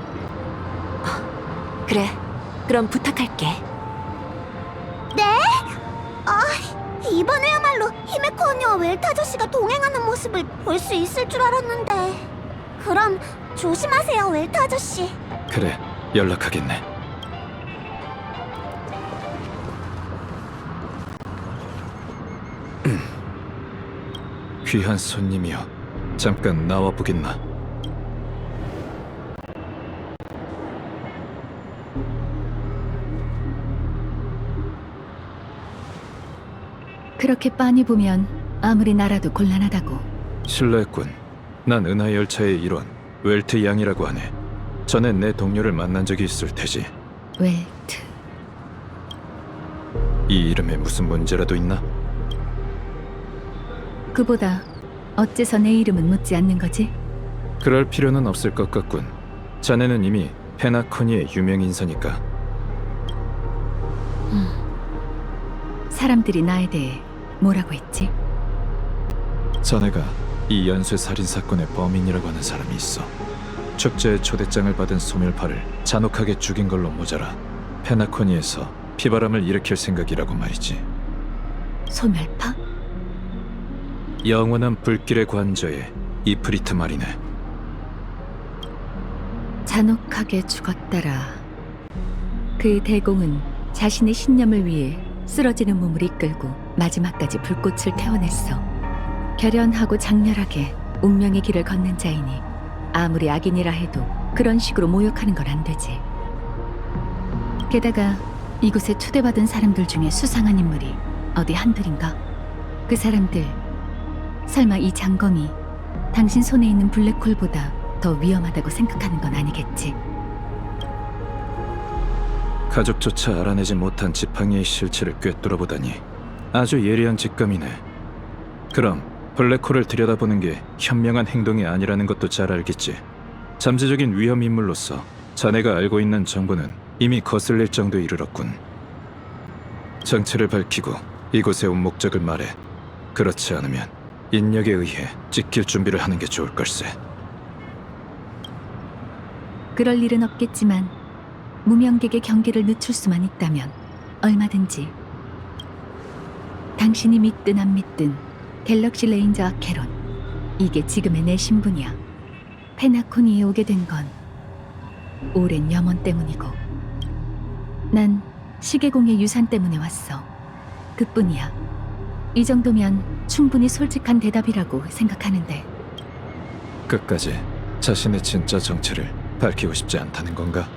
그래. 그럼 부탁할게. 네? 아, 이번에야말로 히메코 언니와 웰트 아저씨가 동행하는 모습을 볼 수 있을 줄 알았는데. 그럼 조심하세요, 웰트 아저씨. 그래, 연락하겠네. 귀한 손님이여, 잠깐 나와 보겠나? 그렇게 빤히 보면 아무리 나라도 곤란하다고. 실례했군. 난 은하 열차의 일원 웰트 양이라고 하네. 전에 내 동료를 만난 적이 있을 테지. 웰트. 이 이름에 무슨 문제라도 있나? 그보다 어째서 내 이름은 묻지 않는 거지? 그럴 필요는 없을 것 같군. 자네는 이미 페나코니의 유명 인사니까. 사람들이 나에 대해 뭐라고 했지? 자네가 이 연쇄 살인 사건의 범인이라고 하는 사람이 있어. 축제에 초대장을 받은 소멸파를 잔혹하게 죽인 걸로 모자라 페나코니에서 피바람을 일으킬 생각이라고 말이지. 소멸파? 영원한 불길의 관저에 이프리트 말이네. 잔혹하게 죽었더라. 그 대공은 자신의 신념을 위해 쓰러지는 몸을 이끌고 마지막까지 불꽃을 태워냈어. 결연하고 장렬하게 운명의 길을 걷는 자이니 아무리 악인이라 해도 그런 식으로 모욕하는 건 안 되지. 게다가 이곳에 초대받은 사람들 중에 수상한 인물이 어디 한둘인가? 그 사람들 설마 이 장검이 당신 손에 있는 블랙홀보다 더 위험하다고 생각하는 건 아니겠지? 가족조차 알아내지 못한 지팡이의 실체를 꿰뚫어보다니 아주 예리한 직감이네. 그럼 블랙홀을 들여다보는 게 현명한 행동이 아니라는 것도 잘 알겠지. 잠재적인 위험 인물로서 자네가 알고 있는 정보는 이미 거슬릴 정도에 이르렀군. 정체를 밝히고 이곳에 온 목적을 말해. 그렇지 않으면 인력에 의해 찍힐 준비를 하는 게 좋을 걸세. 그럴 일은 없겠지만 무명객의 경계를 늦출 수만 있다면 얼마든지. 당신이 믿든 안 믿든 갤럭시 레인저 아케론, 이게 지금의 내 신분이야. 페나코니에 오게 된 건 오랜 염원 때문이고 난 시계공의 유산 때문에 왔어. 그뿐이야. 이 정도면 충분히 솔직한 대답이라고 생각하는데. 끝까지 자신의 진짜 정체를 밝히고 싶지 않다는 건가?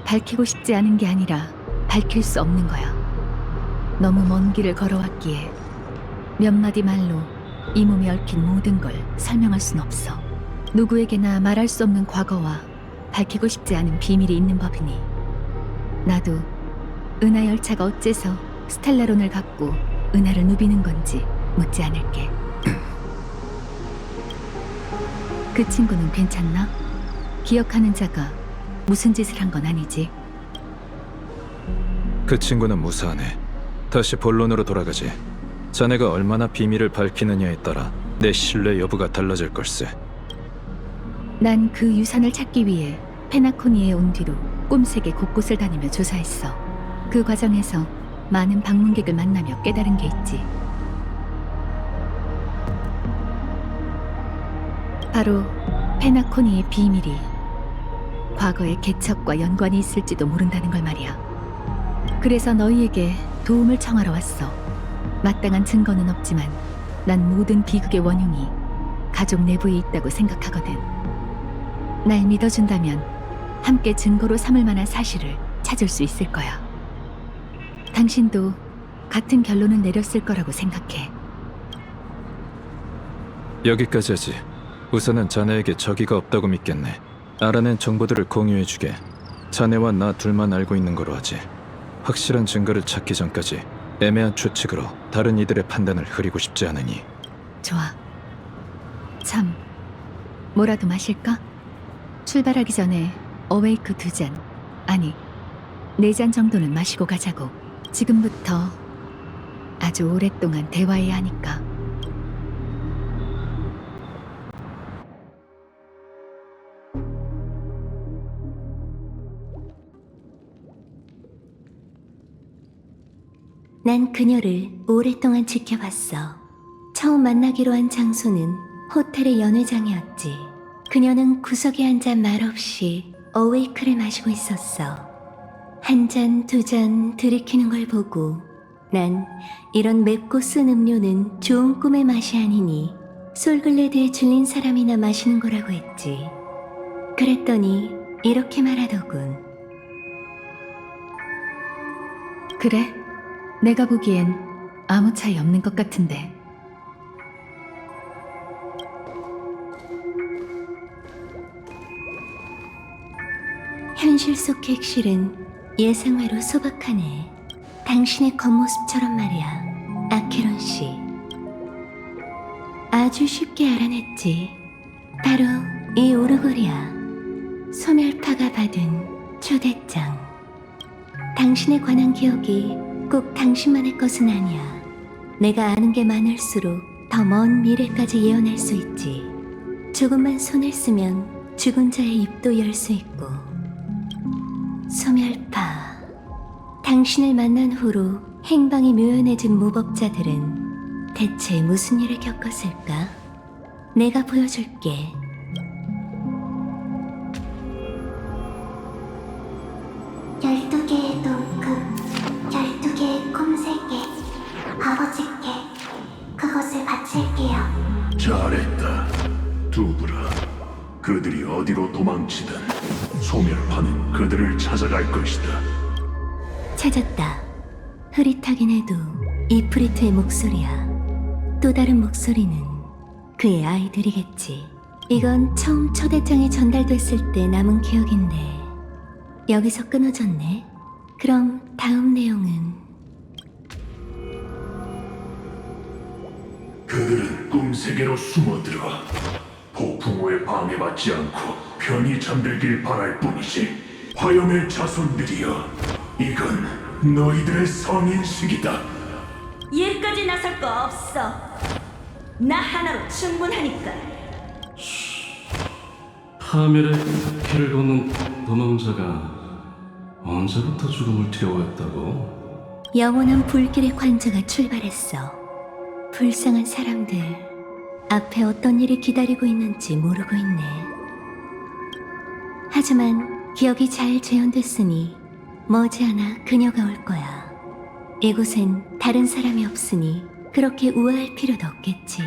밝히고 싶지 않은 게 아니라 밝힐 수 없는 거야. 너무 먼 길을 걸어왔기에 몇 마디 말로 이 몸에 얽힌 모든 걸 설명할 순 없어. 누구에게나 말할 수 없는 과거와 밝히고 싶지 않은 비밀이 있는 법이니 나도 은하 열차가 어째서 스텔라론을 갖고 은하를 누비는 건지 묻지 않을게. 그 친구는 괜찮나? 기억하는 자가 무슨 짓을 한 건 아니지? 그 친구는 무사하네. 다시 본론으로 돌아가지. 자네가 얼마나 비밀을 밝히느냐에 따라 내 신뢰 여부가 달라질 걸세. 난 그 유산을 찾기 위해 페나코니에 온 뒤로 꼼색에 곳곳을 다니며 조사했어. 그 과정에서 많은 방문객을 만나며 깨달은 게 있지. 바로 페나코니의 비밀이 과거의 개척과 연관이 있을지도 모른다는 걸 말이야. 그래서 너희에게 도움을 청하러 왔어. 마땅한 증거는 없지만 난 모든 비극의 원흉이 가족 내부에 있다고 생각하거든. 날 믿어준다면 함께 증거로 삼을 만한 사실을 찾을 수 있을 거야. 당신도 같은 결론을 내렸을 거라고 생각해. 여기까지 하지. 우선은 자네에게 적의가 없다고 믿겠네. 알아낸 정보들을 공유해주게. 자네와 나 둘만 알고 있는 거로 하지. 확실한 증거를 찾기 전까지 애매한 추측으로 다른 이들의 판단을 흐리고 싶지 않으니. 좋아. 참, 뭐라도 마실까? 출발하기 전에 어웨이크 2잔, 아니 4잔 정도는 마시고 가자고. 지금부터 아주 오랫동안 대화해야 하니까. 난 그녀를 오랫동안 지켜봤어. 처음 만나기로 한 장소는 호텔의 연회장이었지. 그녀는 구석에 앉아 말없이 어웨이크를 마시고 있었어. 한 잔, 2잔 들이키는 걸 보고 난 이런 맵고 쓴 음료는 좋은 꿈의 맛이 아니니 솔글레드에 질린 사람이나 마시는 거라고 했지. 그랬더니 이렇게 말하더군. 그래? 내가 보기엔 아무 차이 없는 것 같은데. 현실 속 객실은 예상외로 소박하네. 당신의 겉모습처럼 말이야, 아케론 씨. 아주 쉽게 알아냈지. 바로 이 오르골이야. 소멸파가 받은 초대장. 당신에 관한 기억이 꼭 당신만의 것은 아니야. 내가 아는 게 많을수록 더 먼 미래까지 예언할 수 있지. 조금만 손을 쓰면 죽은 자의 입도 열 수 있고. 소멸파. 당신을 만난 후로 행방이 묘연해진 무법자들은 대체 무슨 일을 겪었을까? 내가 보여줄게. 열두 개의 동급, 12개의 꼼세계, 아버지께 그것을 바칠게요. 잘했다, 두브라. 그들이 어디로 도망치든 소멸파는 그들을 찾아갈 것이다. 찾았다. 흐릿하긴 해도 이프리트의 목소리야. 또 다른 목소리는 그의 아이들이겠지. 이건 처음 초대장이 전달됐을 때 남은 기억인데 여기서 끊어졌네. 그럼 다음 내용은? 그들은 꿈세계로 숨어들어 폭풍우에 방해받지 않고 편히 잠들길 바랄 뿐이지. 화염의 자손들이여, 이건 너희들의 성인식이다. 얘까지 나설 거 없어. 나 하나로 충분하니까. 파멸의 길을 걷는 도망자가 언제부터 죽음을 두려워했다고? 영원한 불길의 관자가 출발했어. 불쌍한 사람들, 앞에 어떤 일이 기다리고 있는지 모르고 있네. 하지만 기억이 잘 재현됐으니 머지않아 그녀가 올 거야. 이곳엔 다른 사람이 없으니 그렇게 우아할 필요도 없겠지.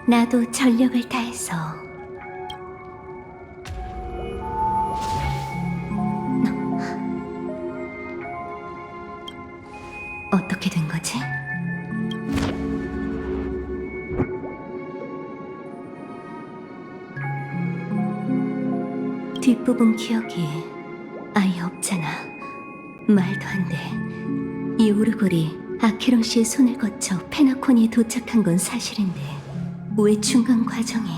나도 전력을 다해서. 어떻게 된 거지? 뒷부분 기억이 아예 없잖아. 말도 안 돼. 이 오르골이 아케론 씨의 손을 거쳐 페나코니에 도착한 건 사실인데 왜 중간 과정이?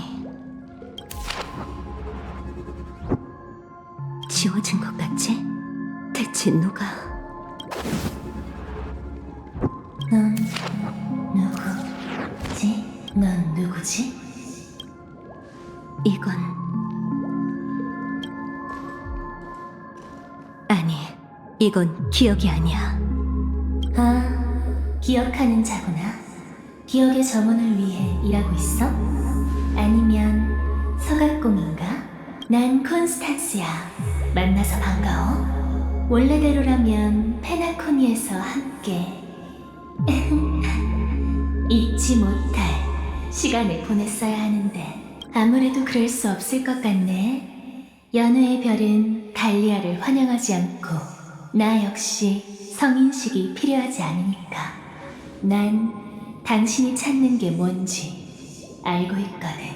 지워진 것 같지? 대체 누가? 넌 누구지? 넌 누구지? 이건 아니, 이건 기억이 아니야. 아, 기억하는 자구나. 기억의 점원을 위해 일하고 있어? 아니면 서각공인가? 난 콘스탄스야. 만나서 반가워. 원래대로라면 페나코니에서 함께 잊지 못할 시간을 보냈어야 하는데 아무래도 그럴 수 없을 것 같네. 연우의 별은 갈리아를 환영하지 않고 나 역시 성인식이 필요하지 않으니까. 난 당신이 찾는 게 뭔지 알고 있거든.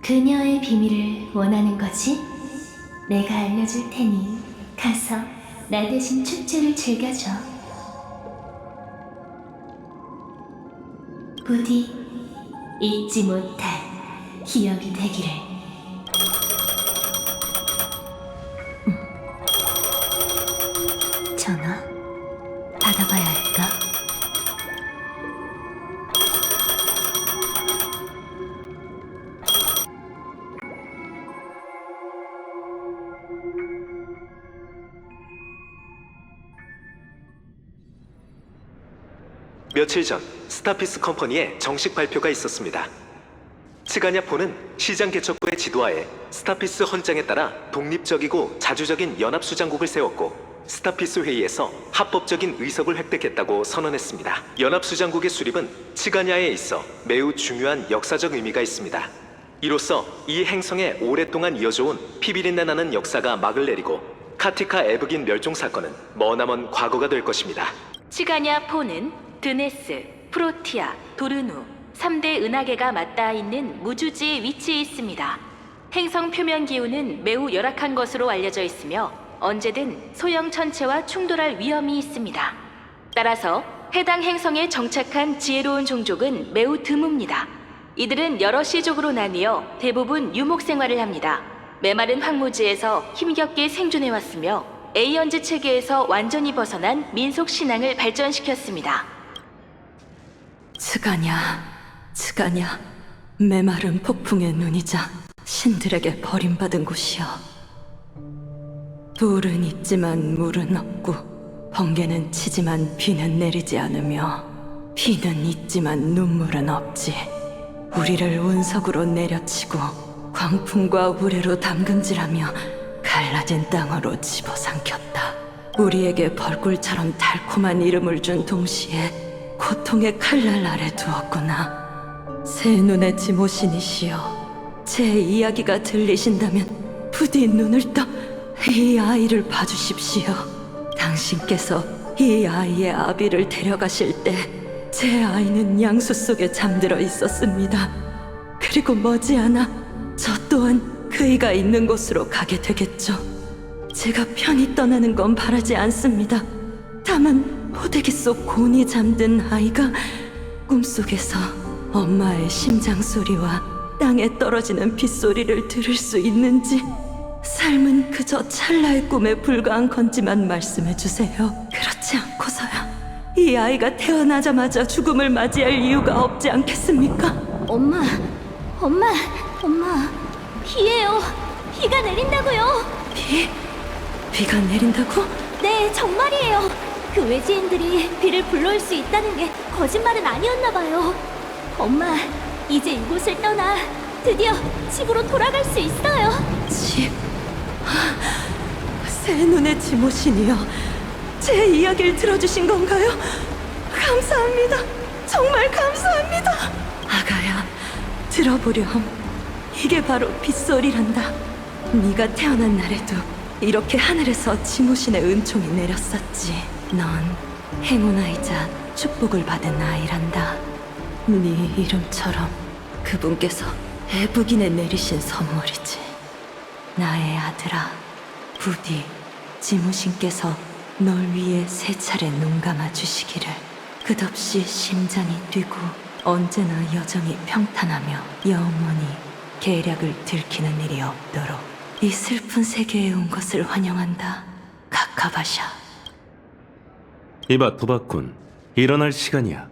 그녀의 비밀을 원하는 거지? 내가 알려줄 테니 가서 나 대신 축제를 즐겨줘. 부디 잊지 못할 기억이 되기를. 전화 받아봐야 할까? 며칠 전 스타피스 컴퍼니의 정식 발표가 있었습니다. 츠가냐포는 시장 개척부의 지도하에 스타피스 헌장에 따라 독립적이고 자주적인 연합수장국을 세웠고 스타피스 회의에서 합법적인 의석을 획득했다고 선언했습니다. 연합수장국의 수립은 츠가냐에 있어 매우 중요한 역사적 의미가 있습니다. 이로써 이 행성에 오랫동안 이어져온 피비린내 나는 역사가 막을 내리고 카티카 에브긴 멸종 사건은 머나먼 과거가 될 것입니다. 치가냐포는 드네스, 프로티아, 도르누 3대 은하계가 맞닿아 있는 무주지에 위치해 있습니다. 행성 표면 기후는 매우 열악한 것으로 알려져 있으며 언제든 소형 천체와 충돌할 위험이 있습니다. 따라서 해당 행성에 정착한 지혜로운 종족은 매우 드뭅니다. 이들은 여러 씨족으로 나뉘어 대부분 유목 생활을 합니다. 메마른 황무지에서 힘겹게 생존해왔으며 에이언즈 체계에서 완전히 벗어난 민속 신앙을 발전시켰습니다. 츠가냐, 메마른 폭풍의 눈이자 신들에게 버림받은 곳이여. 돌은 있지만 물은 없고 번개는 치지만 비는 내리지 않으며 비는 있지만 눈물은 없지. 우리를 운석으로 내려치고 광풍과 우레로 담금질하며 갈라진 땅으로 집어삼켰다. 우리에게 벌꿀처럼 달콤한 이름을 준 동시에 고통의 칼날 아래 두었구나. 새 눈의 지모신이시여, 제 이야기가 들리신다면 부디 눈을 떠 이 아이를 봐주십시오. 당신께서 이 아이의 아비를 데려가실 때 제 아이는 양수 속에 잠들어 있었습니다. 그리고 머지않아 저 또한 그이가 있는 곳으로 가게 되겠죠. 제가 편히 떠나는 건 바라지 않습니다. 다만 포대기 속 곤히 잠든 아이가 꿈속에서 엄마의 심장 소리와 땅에 떨어지는 빗소리를 들을 수 있는지, 삶은 그저 찰나의 꿈에 불과한 건지만 말씀해 주세요. 그렇지 않고서야 이 아이가 태어나자마자 죽음을 맞이할 이유가 없지 않겠습니까? 엄마, 비예요. 비가 내린다고요. 비가 내린다고? 네, 정말이에요. 그 외지인들이 비를 불러올 수 있다는 게 거짓말은 아니었나 봐요. 엄마, 이제 이곳을 떠나 드디어 집으로 돌아갈 수 있어요. 집? 새 눈의 지모신이여, 제 이야기를 들어주신 건가요? 감사합니다. 정말 감사합니다. 아가야, 들어보렴. 이게 바로 빗소리란다. 네가 태어난 날에도 이렇게 하늘에서 지모신의 은총이 내렸었지. 넌 행운아이자 축복을 받은 아이란다. 네 이름처럼 그분께서 에브긴에 내리신 선물이지. 나의 아들아, 부디 지무신께서 널 위해 세 차례 눈 감아 주시기를. 끝없이 심장이 뛰고 언제나 여정이 평탄하며 영원히 계략을 들키는 일이 없도록. 이 슬픈 세계에 온 것을 환영한다. 카카바샤. 이봐 도박꾼, 일어날 시간이야.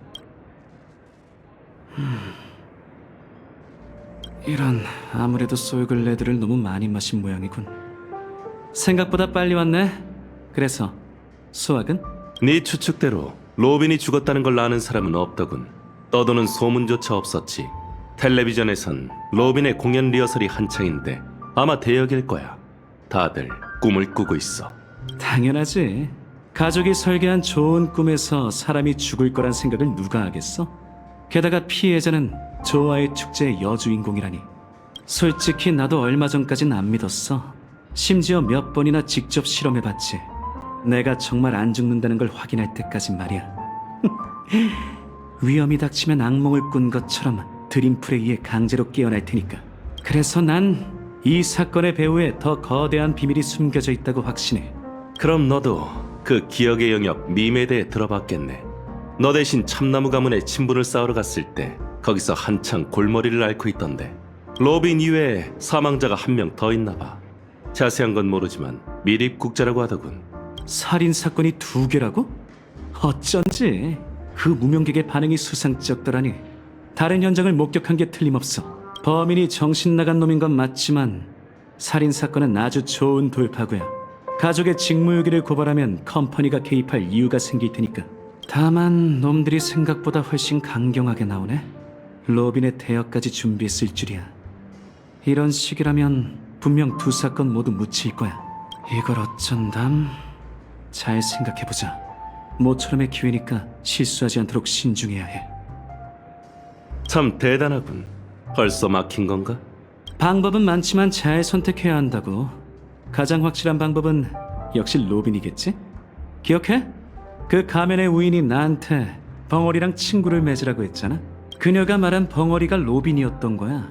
이런, 아무래도 솔글레드를 너무 많이 마신 모양이군. 생각보다 빨리 왔네. 그래서 수학은? 네 추측대로 로빈이 죽었다는 걸 아는 사람은 없더군. 떠도는 소문조차 없었지. 텔레비전에선 로빈의 공연 리허설이 한창인데 아마 대역일 거야. 다들 꿈을 꾸고 있어. 당연하지. 가족이 설계한 좋은 꿈에서 사람이 죽을 거란 생각을 누가 하겠어? 게다가 피해자는 조화의 축제의 여주인공이라니. 솔직히 나도 얼마 전까진 안 믿었어. 심지어 몇 번이나 직접 실험해봤지. 내가 정말 안 죽는다는 걸 확인할 때까진 말이야. 위험이 닥치면 악몽을 꾼 것처럼 드림풀에 의해 강제로 깨어날 테니까. 그래서 난 이 사건의 배후에 더 거대한 비밀이 숨겨져 있다고 확신해. 그럼 너도 그 기억의 영역 밈에 대해 들어봤겠네. 너 대신 참나무 가문에 친분을 쌓으러 갔을 때 거기서 한창 골머리를 앓고 있던데 로빈 이외에 사망자가 한 명 더 있나 봐. 자세한 건 모르지만 미립국자라고 하더군. 살인 사건이 2개라고? 어쩐지 그 무명객의 반응이 수상쩍더라니. 다른 현장을 목격한 게 틀림없어. 범인이 정신 나간 놈인 건 맞지만 살인 사건은 아주 좋은 돌파구야. 가족의 직무유기를 고발하면 컴퍼니가 개입할 이유가 생길 테니까. 다만 놈들이 생각보다 훨씬 강경하게 나오네. 로빈의 대여까지 준비했을 줄이야. 이런 식이라면 분명 2 사건 모두 묻힐 거야. 이걸 어쩐담? 잘 생각해보자. 모처럼의 기회니까 실수하지 않도록 신중해야 해. 참 대단하군. 벌써 막힌 건가? 방법은 많지만 잘 선택해야 한다고. 가장 확실한 방법은 역시 로빈이겠지? 기억해? 그 가면의 우인이 나한테 벙어리랑 친구를 맺으라고 했잖아. 그녀가 말한 벙어리가 로빈이었던 거야.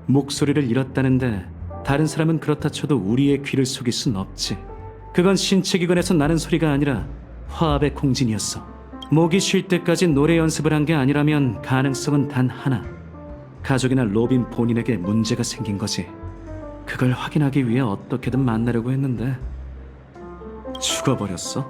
목소리를 잃었다는데 다른 사람은 그렇다 쳐도 우리의 귀를 속일 순 없지. 그건 신체기관에서 나는 소리가 아니라 화합의 공진이었어. 목이 쉴 때까지 노래 연습을 한 게 아니라면 가능성은 단 하나. 가족이나 로빈 본인에게 문제가 생긴 거지. 그걸 확인하기 위해 어떻게든 만나려고 했는데 죽어버렸어.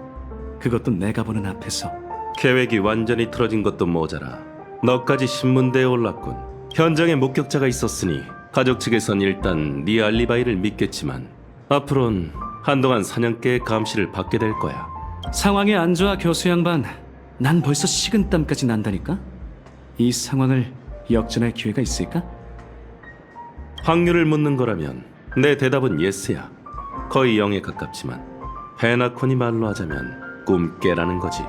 그것도 내가 보는 앞에서. 계획이 완전히 틀어진 것도 모자라 너까지 신문대에 올랐군. 현장에 목격자가 있었으니 가족 측에선 일단 네 알리바이를 믿겠지만 앞으론 한동안 사냥개의 감시를 받게 될 거야. 상황이 안 좋아 교수 양반. 난 벌써 식은땀까지 난다니까. 이 상황을 역전할 기회가 있을까? 확률을 묻는 거라면 내 대답은 예스야. 거의 0에 가깝지만 헤나콘이 말로 하자면 꿈 깨라는 거지.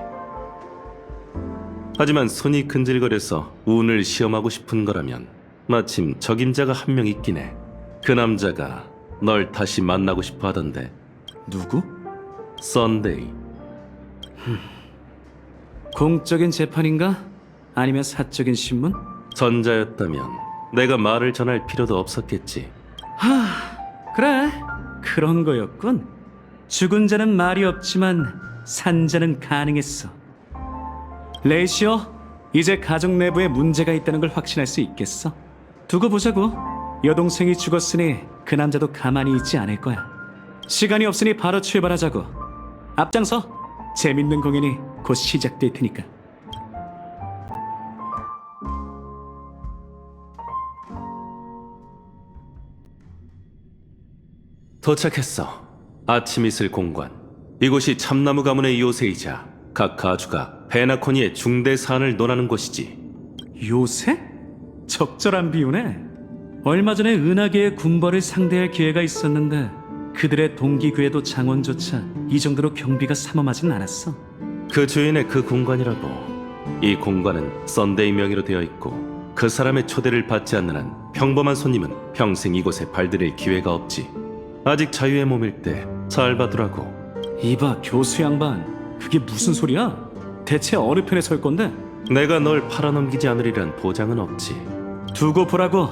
하지만 손이 근질거려서 운을 시험하고 싶은 거라면 마침 적임자가 한 명 있긴 해. 그 남자가 널 다시 만나고 싶어 하던데. 누구? 썬데이. 공적인 재판인가? 아니면 사적인 신문? 전자였다면 내가 말을 전할 필요도 없었겠지. 그래, 그런 거였군. 죽은 자는 말이 없지만 산자는 가능했어. 레이시오, 이제 가족 내부에 문제가 있다는 걸 확신할 수 있겠어. 두고 보자고. 여동생이 죽었으니 그 남자도 가만히 있지 않을 거야. 시간이 없으니 바로 출발하자고. 앞장서. 재밌는 공연이 곧 시작될 테니까. 도착했어. 아침 이슬 공관. 이곳이 참나무 가문의 요새이자 각 가주가 페나코니의 중대 사안을 논하는 곳이지. 요새? 적절한 비유네. 얼마 전에 은하계의 군벌을 상대할 기회가 있었는데 그들의 동기교회도 장원조차 이 정도로 경비가 삼엄하진 않았어. 그 주인의 그 공관이라고. 이 공관은 썬데이 명의로 되어 있고 그 사람의 초대를 받지 않는 한 평범한 손님은 평생 이곳에 발들일 기회가 없지. 아직 자유의 몸일 때 잘 봐두라고. 이봐 교수 양반, 그게 무슨 소리야? 대체 어느 편에 설 건데? 내가 널 팔아넘기지 않으리란 보장은 없지. 두고 보라고.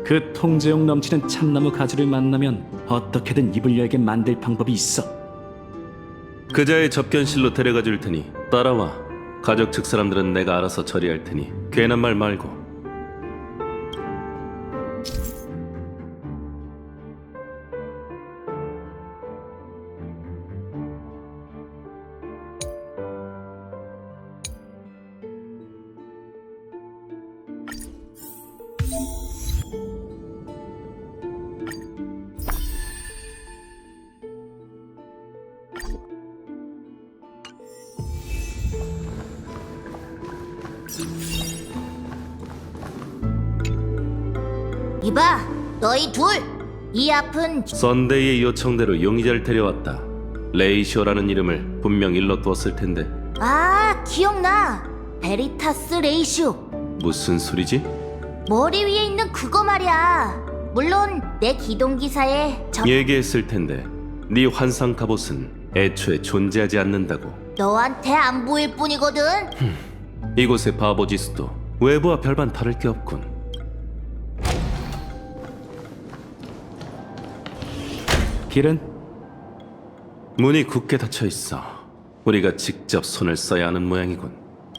그 통제욕 넘치는 참나무 가지를 만나면 어떻게든 입을 열게 만들 방법이 있어. 그자의 접견실로 데려가 줄 테니 따라와. 가족 측 사람들은 내가 알아서 처리할 테니 괜한 말 말고. 이봐, 너희 둘! 이 앞은 썬데이의 요청대로 용의자를 데려왔다. 레이시오라는 이름을 분명 일러두었을 텐데 기억나! 베리타스 레이시오. 무슨 소리지? 머리 위에 있는 그거 말이야. 물론 내 기동기사에 얘기했을 텐데 네 환상 갑옷은 애초에 존재하지 않는다고. 너한테 안 보일 뿐이거든. 이곳의 바보지수도 외부와 별반 다를 게 없군. 길은? 문이 굳게 닫혀 있어. 우리가 직접 손을 써야 하는 모양이군.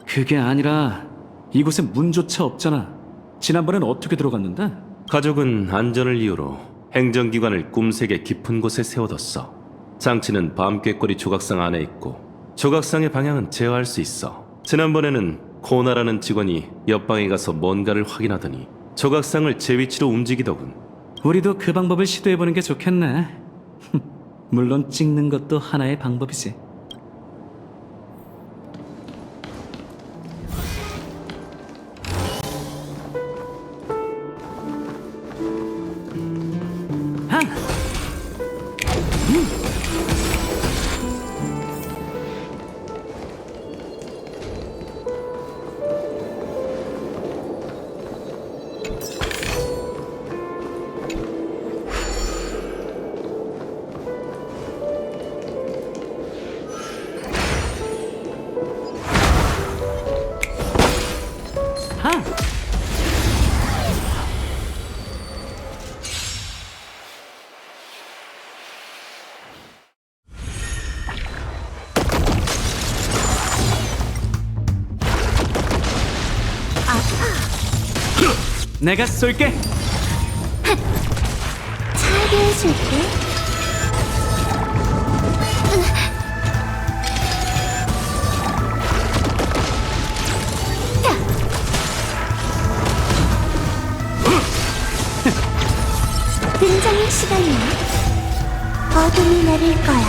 그게 아니라 이곳에 문조차 없잖아. 지난번엔 어떻게 들어갔는데? 가족은 안전을 이유로 행정기관을 꿈색의 깊은 곳에 세워뒀어. 장치는 밤꾀꼬리 조각상 안에 있고 조각상의 방향은 제어할 수 있어. 지난번에는 코나라는 직원이 옆방에 가서 뭔가를 확인하더니 조각상을 제 위치로 움직이더군. 우리도 그 방법을 시도해보는 게 좋겠네. 물론 찍는 것도 하나의 방법이지. 내가 쏠게. 차게 해줄게. 등장의 시간이야. 어둠이 내릴 거야.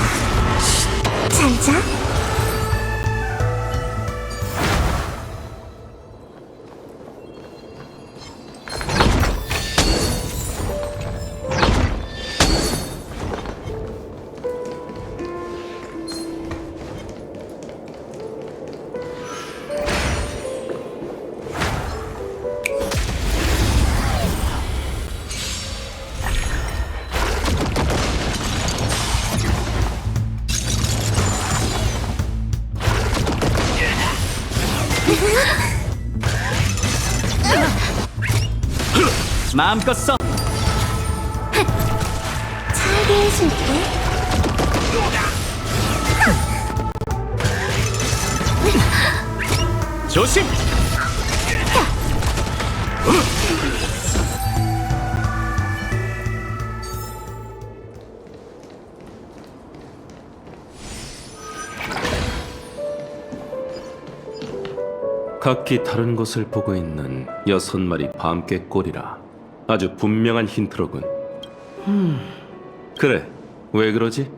잘 자. 마음껏 써. 차게 해줄게. 조심. 각기 다른 곳을 보고 있는 6마리 밤꾀꼬리라. 아주 분명한 힌트로군. 그래, 왜 그러지?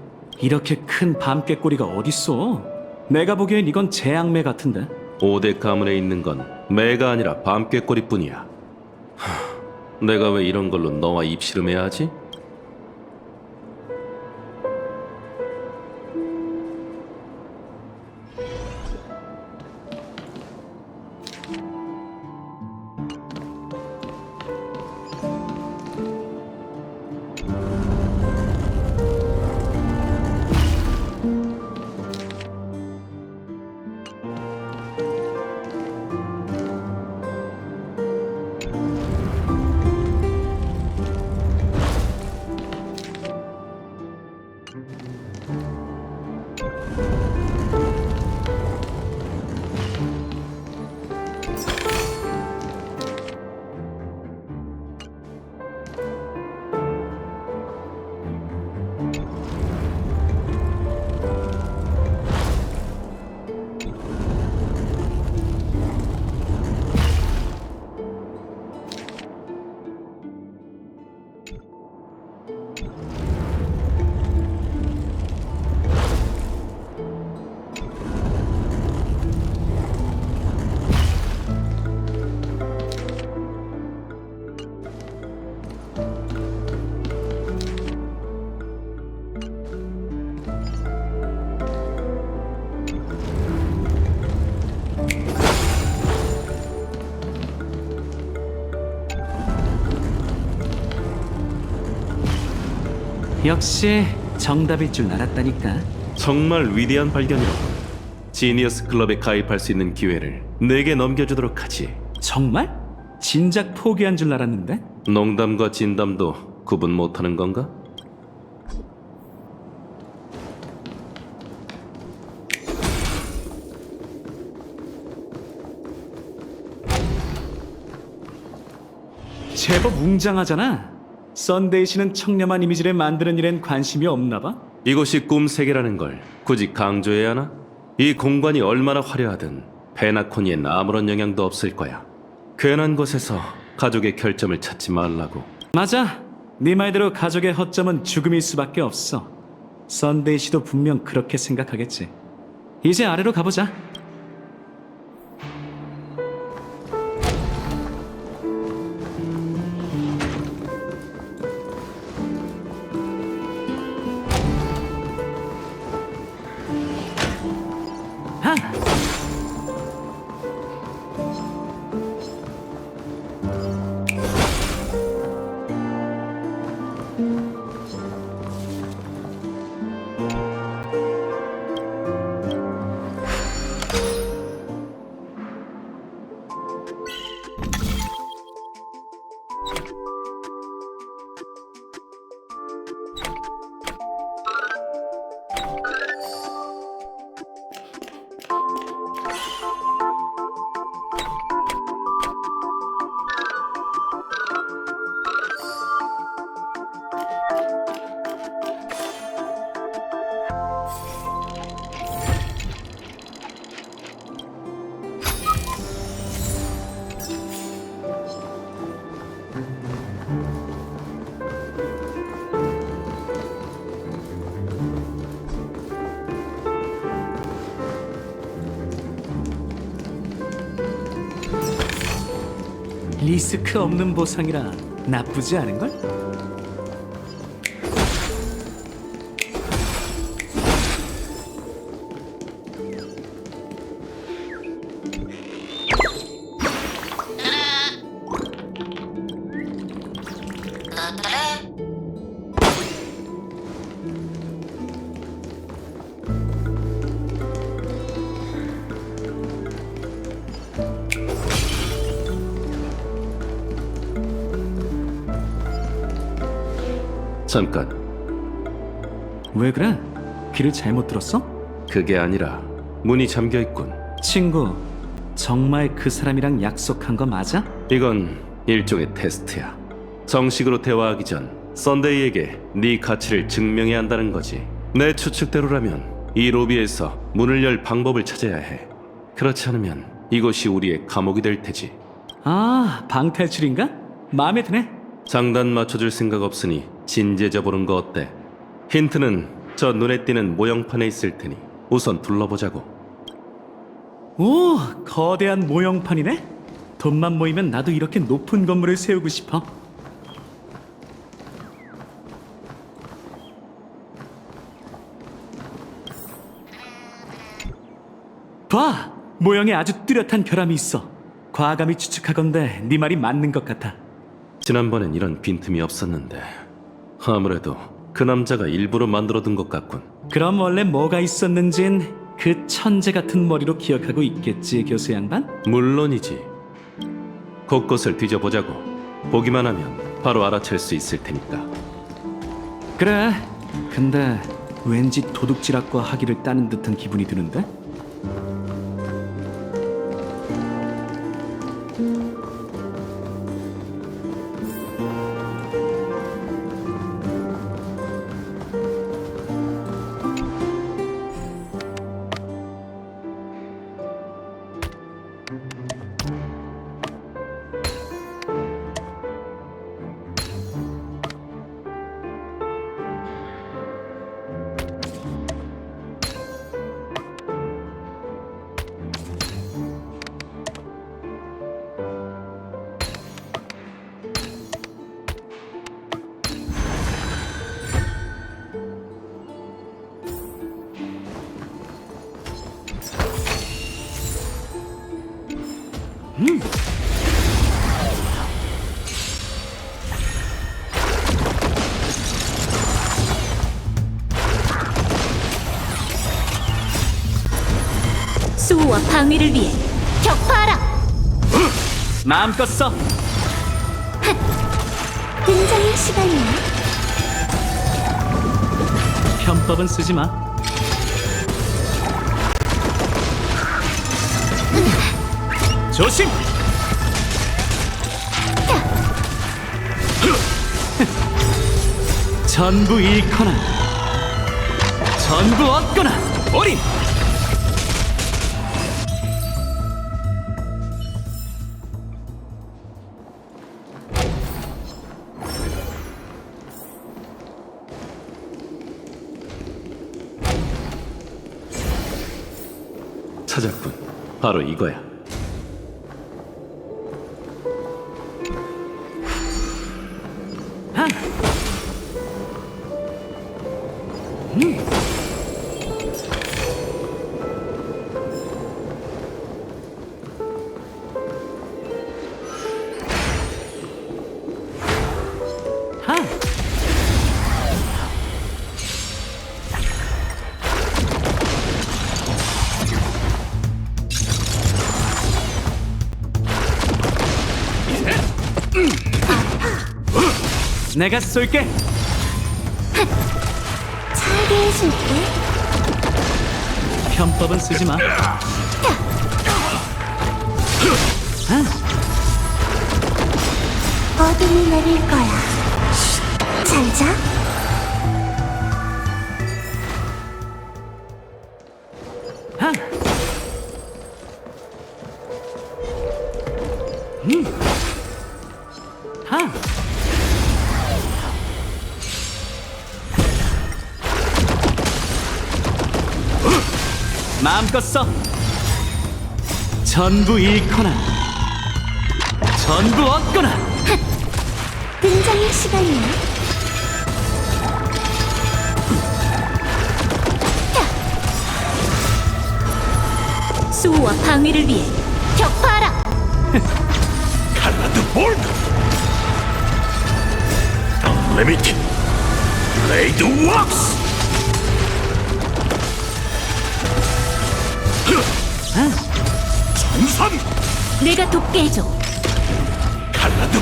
이렇게 큰 밤꾀꼬리가 어딨어? 내가 보기엔 이건 재앙매 같은데. 5대 가문에 있는 건 매가 아니라 밤꾀꼬리뿐이야. 내가 왜 이런 걸로 너와 입씨름해야 하지? 역시 정답일 줄 알았다니까. 정말 위대한 발견이로군. 지니어스 클럽에 가입할 수 있는 기회를 내게 넘겨주도록 하지. 정말? 진작 포기한 줄 알았는데? 농담과 진담도 구분 못하는 건가? 제법 웅장하잖아. 썬데이시는 청렴한 이미지를 만드는 일엔 관심이 없나 봐? 이곳이 꿈 세계라는 걸 굳이 강조해야 하나? 이 공간이 얼마나 화려하든 페나코니엔 아무런 영향도 없을 거야. 괜한 곳에서 가족의 결점을 찾지 말라고. 맞아. 네 말대로 가족의 허점은 죽음일 수밖에 없어. 썬데이시도 분명 그렇게 생각하겠지. 이제 아래로 가보자. 하! 리스크 없는 보상이라 나쁘지 않은걸? 잠깐, 왜 그래? 귀를 잘못 들었어? 그게 아니라 문이 잠겨 있군. 친구, 정말 그 사람이랑 약속한 거 맞아? 이건 일종의 테스트야. 정식으로 대화하기 전 썬데이에게 네 가치를 증명해야 한다는 거지. 내 추측대로라면 이 로비에서 문을 열 방법을 찾아야 해. 그렇지 않으면 이곳이 우리의 감옥이 될 테지. 아, 방탈출인가? 마음에 드네. 장단 맞춰줄 생각 없으니 진지해져 보는 거 어때? 힌트는 저 눈에 띄는 모형판에 있을 테니 우선 둘러보자고. 오, 거대한 모형판이네? 돈만 모이면 나도 이렇게 높은 건물을 세우고 싶어. 봐! 모형에 아주 뚜렷한 결함이 있어. 과감히 추측하건대 네 말이 맞는 것 같아. 지난번엔 이런 빈틈이 없었는데 아무래도 그 남자가 일부러 만들어둔 것 같군. 그럼 원래 뭐가 있었는진 그 천재 같은 머리로 기억하고 있겠지, 교수 양반? 물론이지. 곳곳을 뒤져보자고. 보기만 하면 바로 알아챌 수 있을 테니까. 그래. 근데 왠지 도둑질학과 학위를 따는 듯한 기분이 드는데? 수호와 방위를 위해 격파하라. 마음껏 써. 등장의 시간이야. 편법은 쓰지 마. 조심. 전부 잃거나 전부 얻거나 어린. 찾았군. 바로 이거야. 내가 쏠게. 잘게 해줄게. 편법은 쓰지 마. 어둠이 내릴 거야. 잘 자. 마음껏 써. 전부 잃거나 전부 얻거나. 등장의 시간이야. 수호와 방위를 위해 격파하라. 칼라드 볼드 언리미티드 블레이드 왁스 정산 내가 돕게 해줘. 칼라드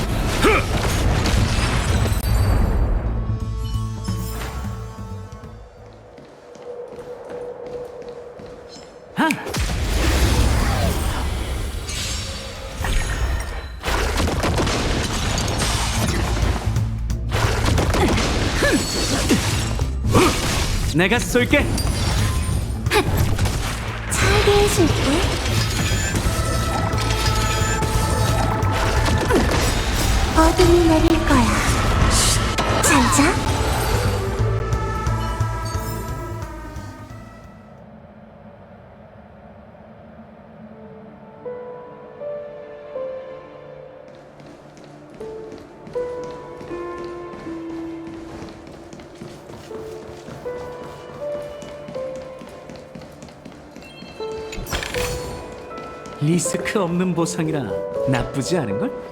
내가 쏠게. 잘게 해줄게. 어둠이 내릴 거야. 잘 자. 리스크 없는 보상이라 나쁘지 않은걸?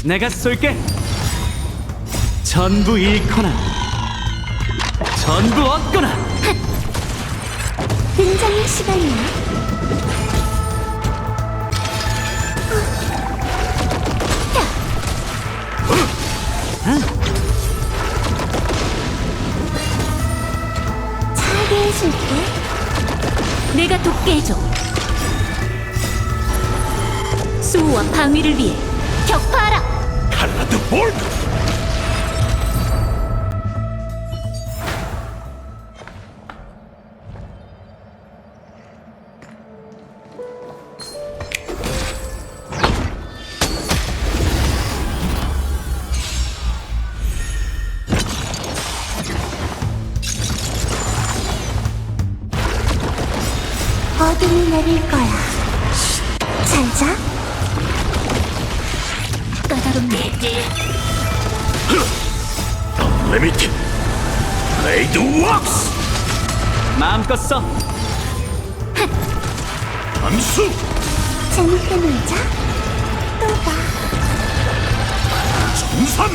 내가 쏠게. 전부 잃거나 전부 얻거나. 등장의 시간이야. 차게 해줄게. 내가 돕게 해줘. 수호와 방위를 위해 격파하라. 칼라드 볼드! 어둠이 내릴 거야. 잘 자. 까다롭네. Unlimited Blade Works! 마음껏 써. 암수! 재밌게 놀자. 또 봐. 정산!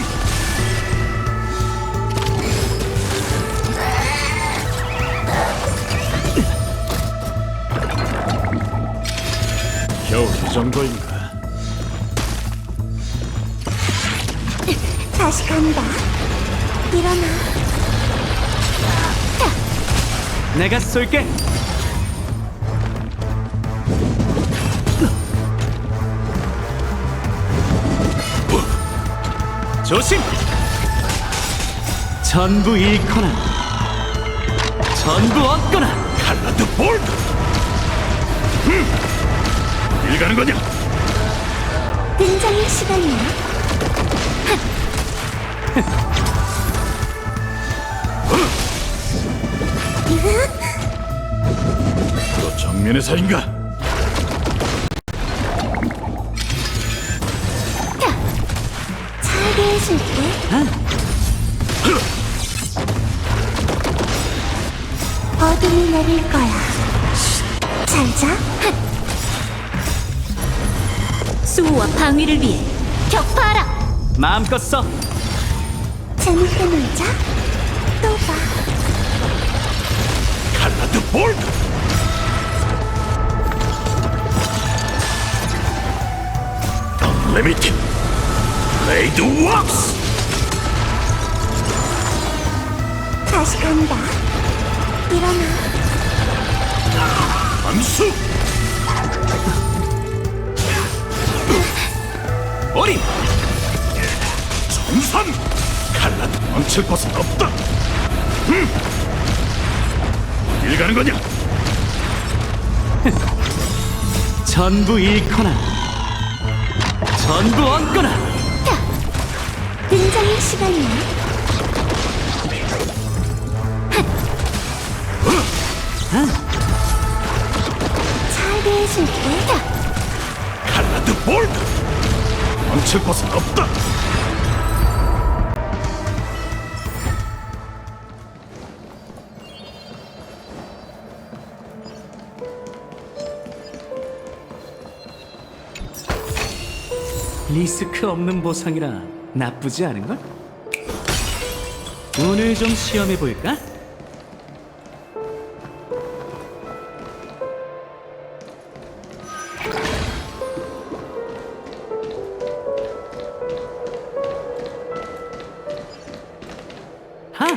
겨우 이 정도인가? 다시 간다. 일어나. 내가 쏠게. 조심. 전부 잃거나 전부 얻거나. 칼라드 볼드! 어딜 가는 거냐? 등장의 시간이야. 또 정면에서인가? 차게 해줄게. 어둠이 내릴 거야. 잘 자. 수호와 방위를 위해 격파하라. 마음껏 써. 재밌게 놀자. 또 봐. 칼라드 볼드! Unlimited Blade Works! 다시 간다. 일어나. 암수! 어린. 정산! 칼라드 멈출 곳은 없다! 어딜 가는 거냐? 전부 잃거나 전부 얻거나. 등장의 시간이야. 차게 해줄게. 칼라드 볼드! 멈출 곳은 없다! 리스크 없는 보상이라 나쁘지 않은걸? 오늘 좀 시험해볼까? 하!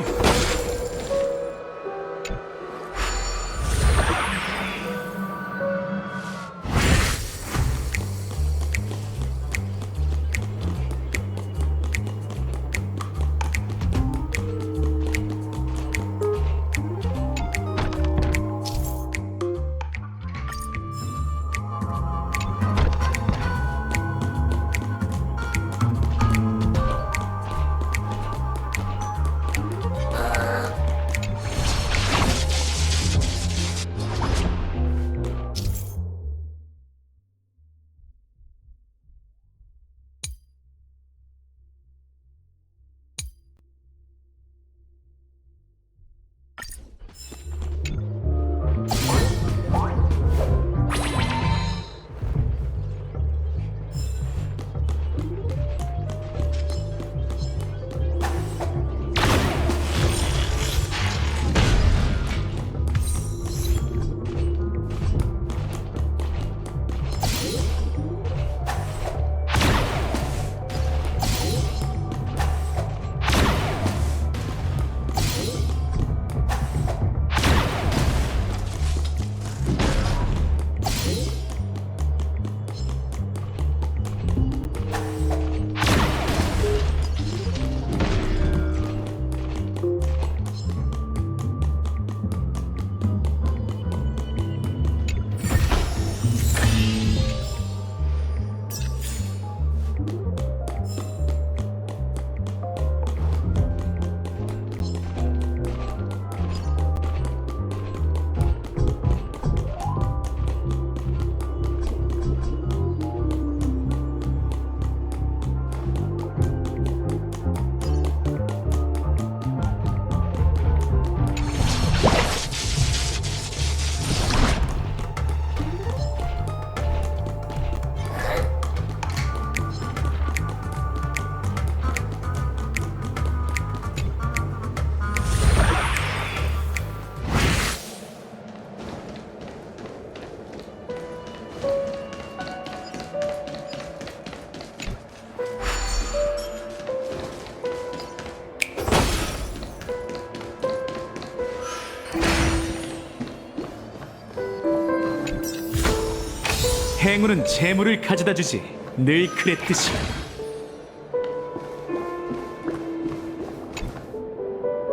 행운은 재물을 가져다 주지. 늘 그랬듯이.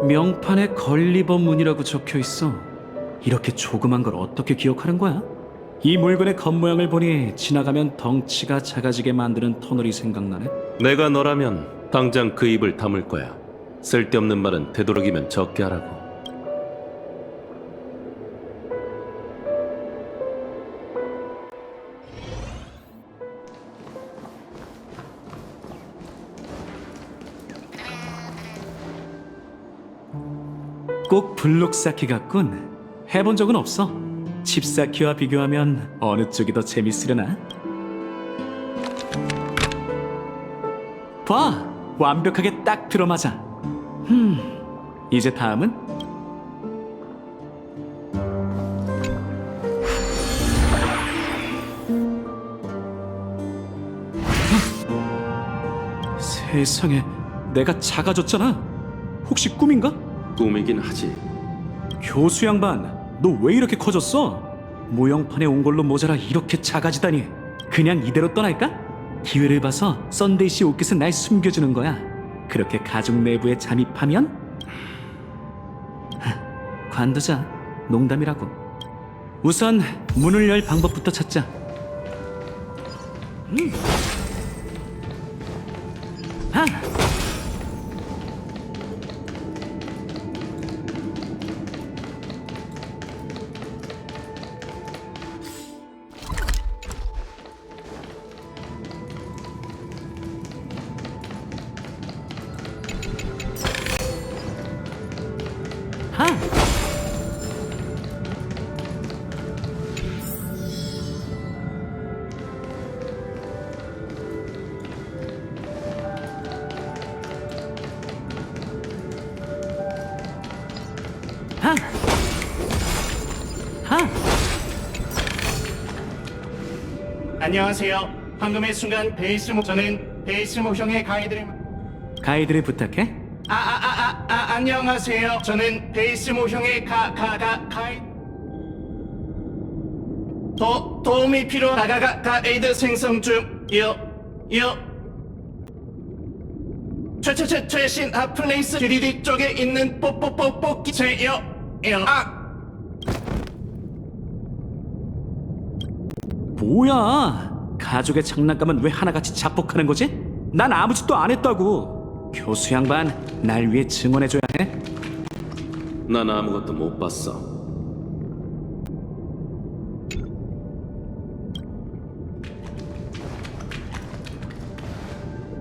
명판에 걸리버 문이라고 적혀 있어. 이렇게 조그만 걸 어떻게 기억하는 거야? 이 물건의 겉모양을 보니 지나가면 덩치가 작아지게 만드는 터널이 생각나네. 내가 너라면 당장 그 입을 다물 거야. 쓸데없는 말은 되도록이면 적게 하라고. 꼭 블록 쌓기 같군. 해본 적은 없어. 칩 쌓기와 비교하면 어느 쪽이 더 재밌으려나? 봐! 완벽하게 딱 들어맞아. 이제 다음은? 세상에, 내가 작아졌잖아. 혹시 꿈인가? 꿈이긴 하지. 교수 양반, 너 왜 이렇게 커졌어? 모형판에 온 걸로 모자라 이렇게 작아지다니. 그냥 이대로 떠날까? 기회를 봐서 썬데이 씨 옷깃은 날 숨겨주는 거야. 그렇게 가족 내부에 잠입하면? 관두자. 농담이라고. 우선 문을 열 방법부터 찾자. 아! 안녕하세요. 방금의 순간 저는 베이스 모형의 가이드를 부탁해? 안녕하세요. 저는 베이스 모형의 도움이 가이드 생성 중이요. 최신 핫플레이스 3D 쪽에 있는 뽑기체요. 뭐야? 가족의 장난감은 왜 하나같이 자폭하는 거지? 난 아무 짓도 안 했다고. 교수 양반, 날 위해 증언해줘야 해? 난 아무것도 못 봤어.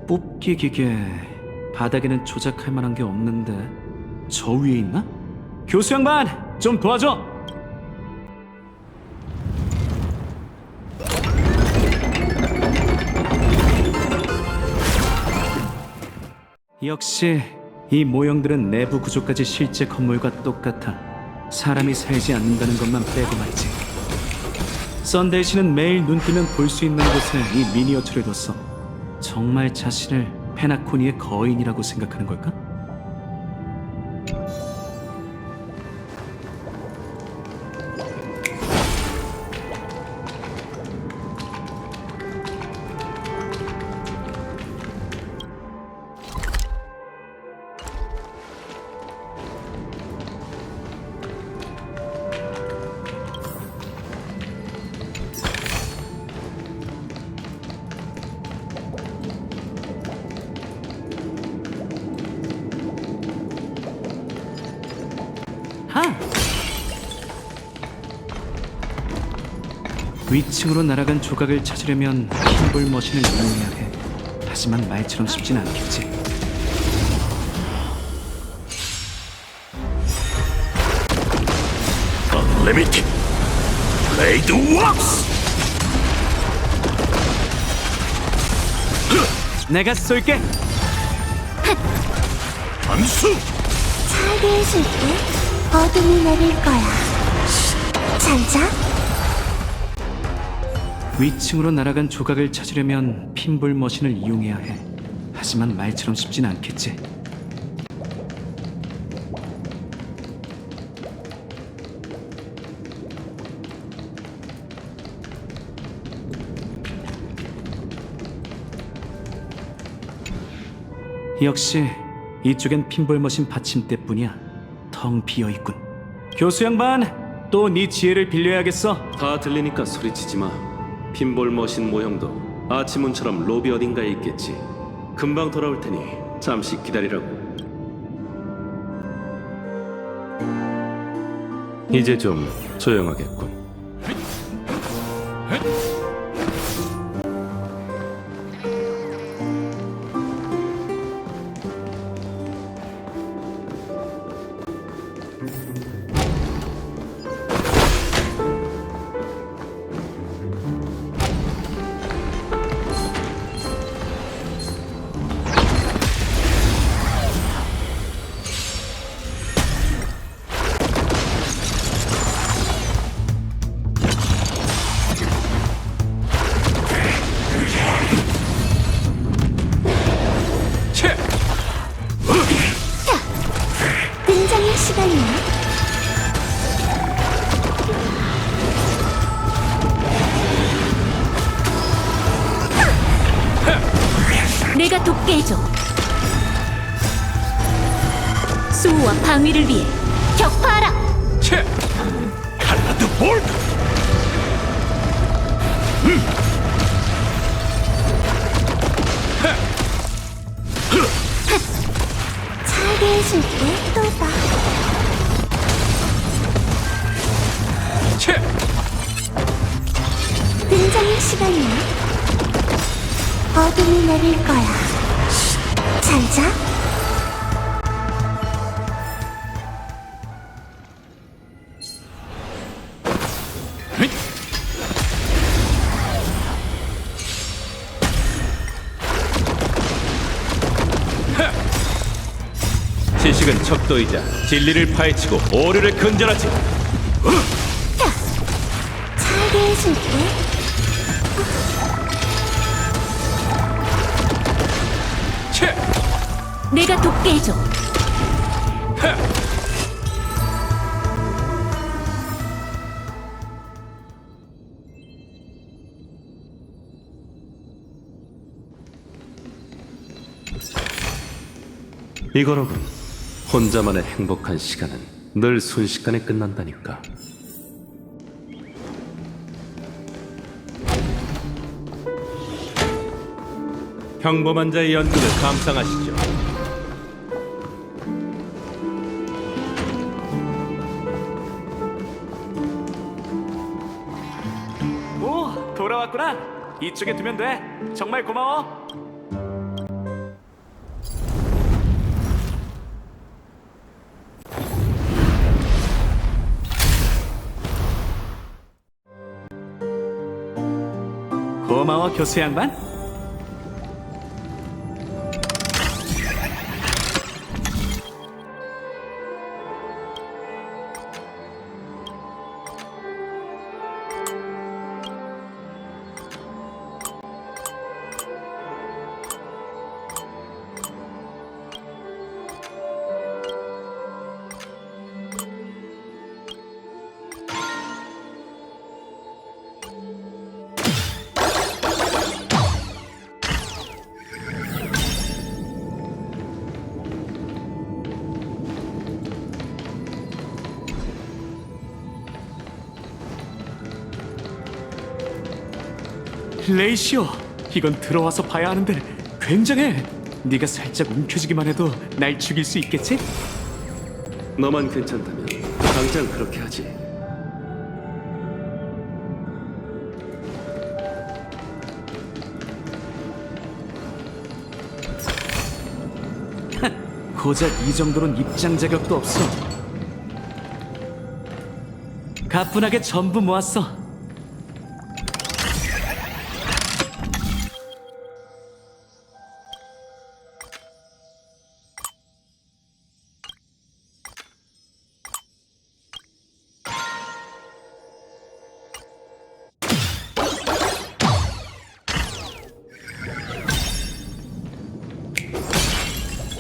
뽑기 기계, 바닥에는 조작할 만한 게 없는데 저 위에 있나? 교수 양반, 좀 도와줘! 역시 이 모형들은 내부 구조까지 실제 건물과 똑같아. 사람이 살지 않는다는 것만 빼고 말이지. 썬데이 씨는 매일 눈 뜨면 볼 수 있는 곳에 이 미니어처를 뒀어. 정말 자신을 페나코니의 거인이라고 생각하는 걸까? 위층으로 날아간 조각을 찾으려면 핀볼 머신을 이용해야 해. 하지만 말처럼 쉽진 않겠지. Unlimited Blade Works! 내가 쏠게! 암수! 살게 어둠이 내릴 거야. 잘 자. 위층으로 날아간 조각을 찾으려면 핀볼 머신을 이용해야 해. 하지만 말처럼 쉽진 않겠지. 역시 이쪽엔 핀볼머신 받침대뿐이야. 텅 비어있군. 교수 양반, 또 네 지혜를 빌려야겠어. 다 들리니까 소리치지 마. 핀볼 머신 모형도 아치문처럼 로비 어딘가에 있겠지. 금방 돌아올 테니 잠시 기다리라고. 이제 좀 조용하겠군. 등장의 시간이야. 내가 돕게 해줘. 수호와 방위를 위해 격파하라. 칼라드 볼드. 차게 해줄게. 또 봐. 등장의 시간이야. 어둠이 내릴 거야. 잘 자. 지식은 척도이자 진리를 파헤치고 오류를 근절하지. 차게 해줄게. 내가 돕게 해줘. 이거로군. 혼자만의 행복한 시간은 늘 순식간에 끝난다니까. 평범한 자의 연극을 감상하시죠. 오, 돌아왔구나. 이쪽에 두면 돼. 정말 고마워. 고마워, 교수 양반. 레이시오, 이건 들어와서 봐야 하는데 굉장해. 네가 살짝 움켜쥐기만 해도 날 죽일 수 있겠지? 너만 괜찮다면 당장 그렇게 하지. 고작 이 정도는 입장 자격도 없어. 가뿐하게 전부 모았어.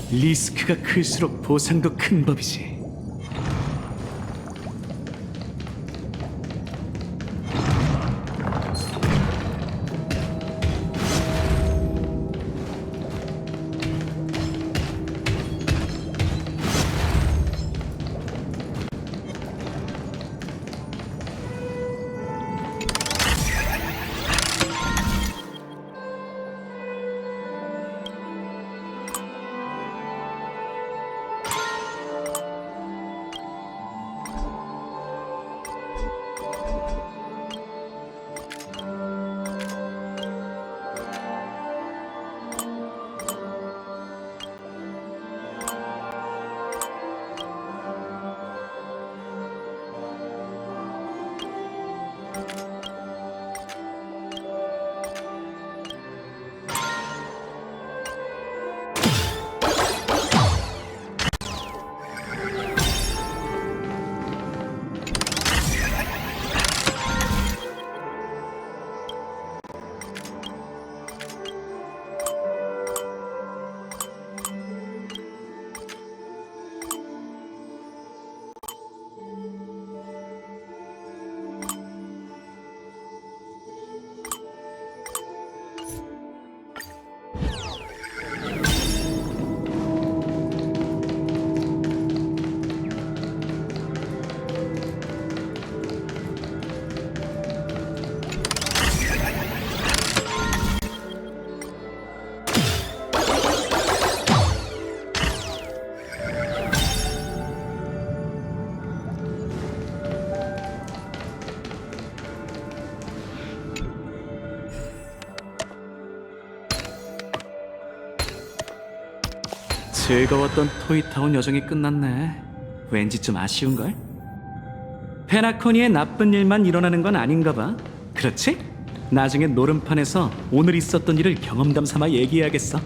리스크가 클수록 보상도 큰 법이지. 즐거웠던 토이타운 여정이 끝났네. 왠지 좀 아쉬운걸? 페나코니의 나쁜 일만 일어나는 건 아닌가 봐. 그렇지? 나중에 노름판에서 오늘 있었던 일을 경험담 삼아 얘기해야겠어.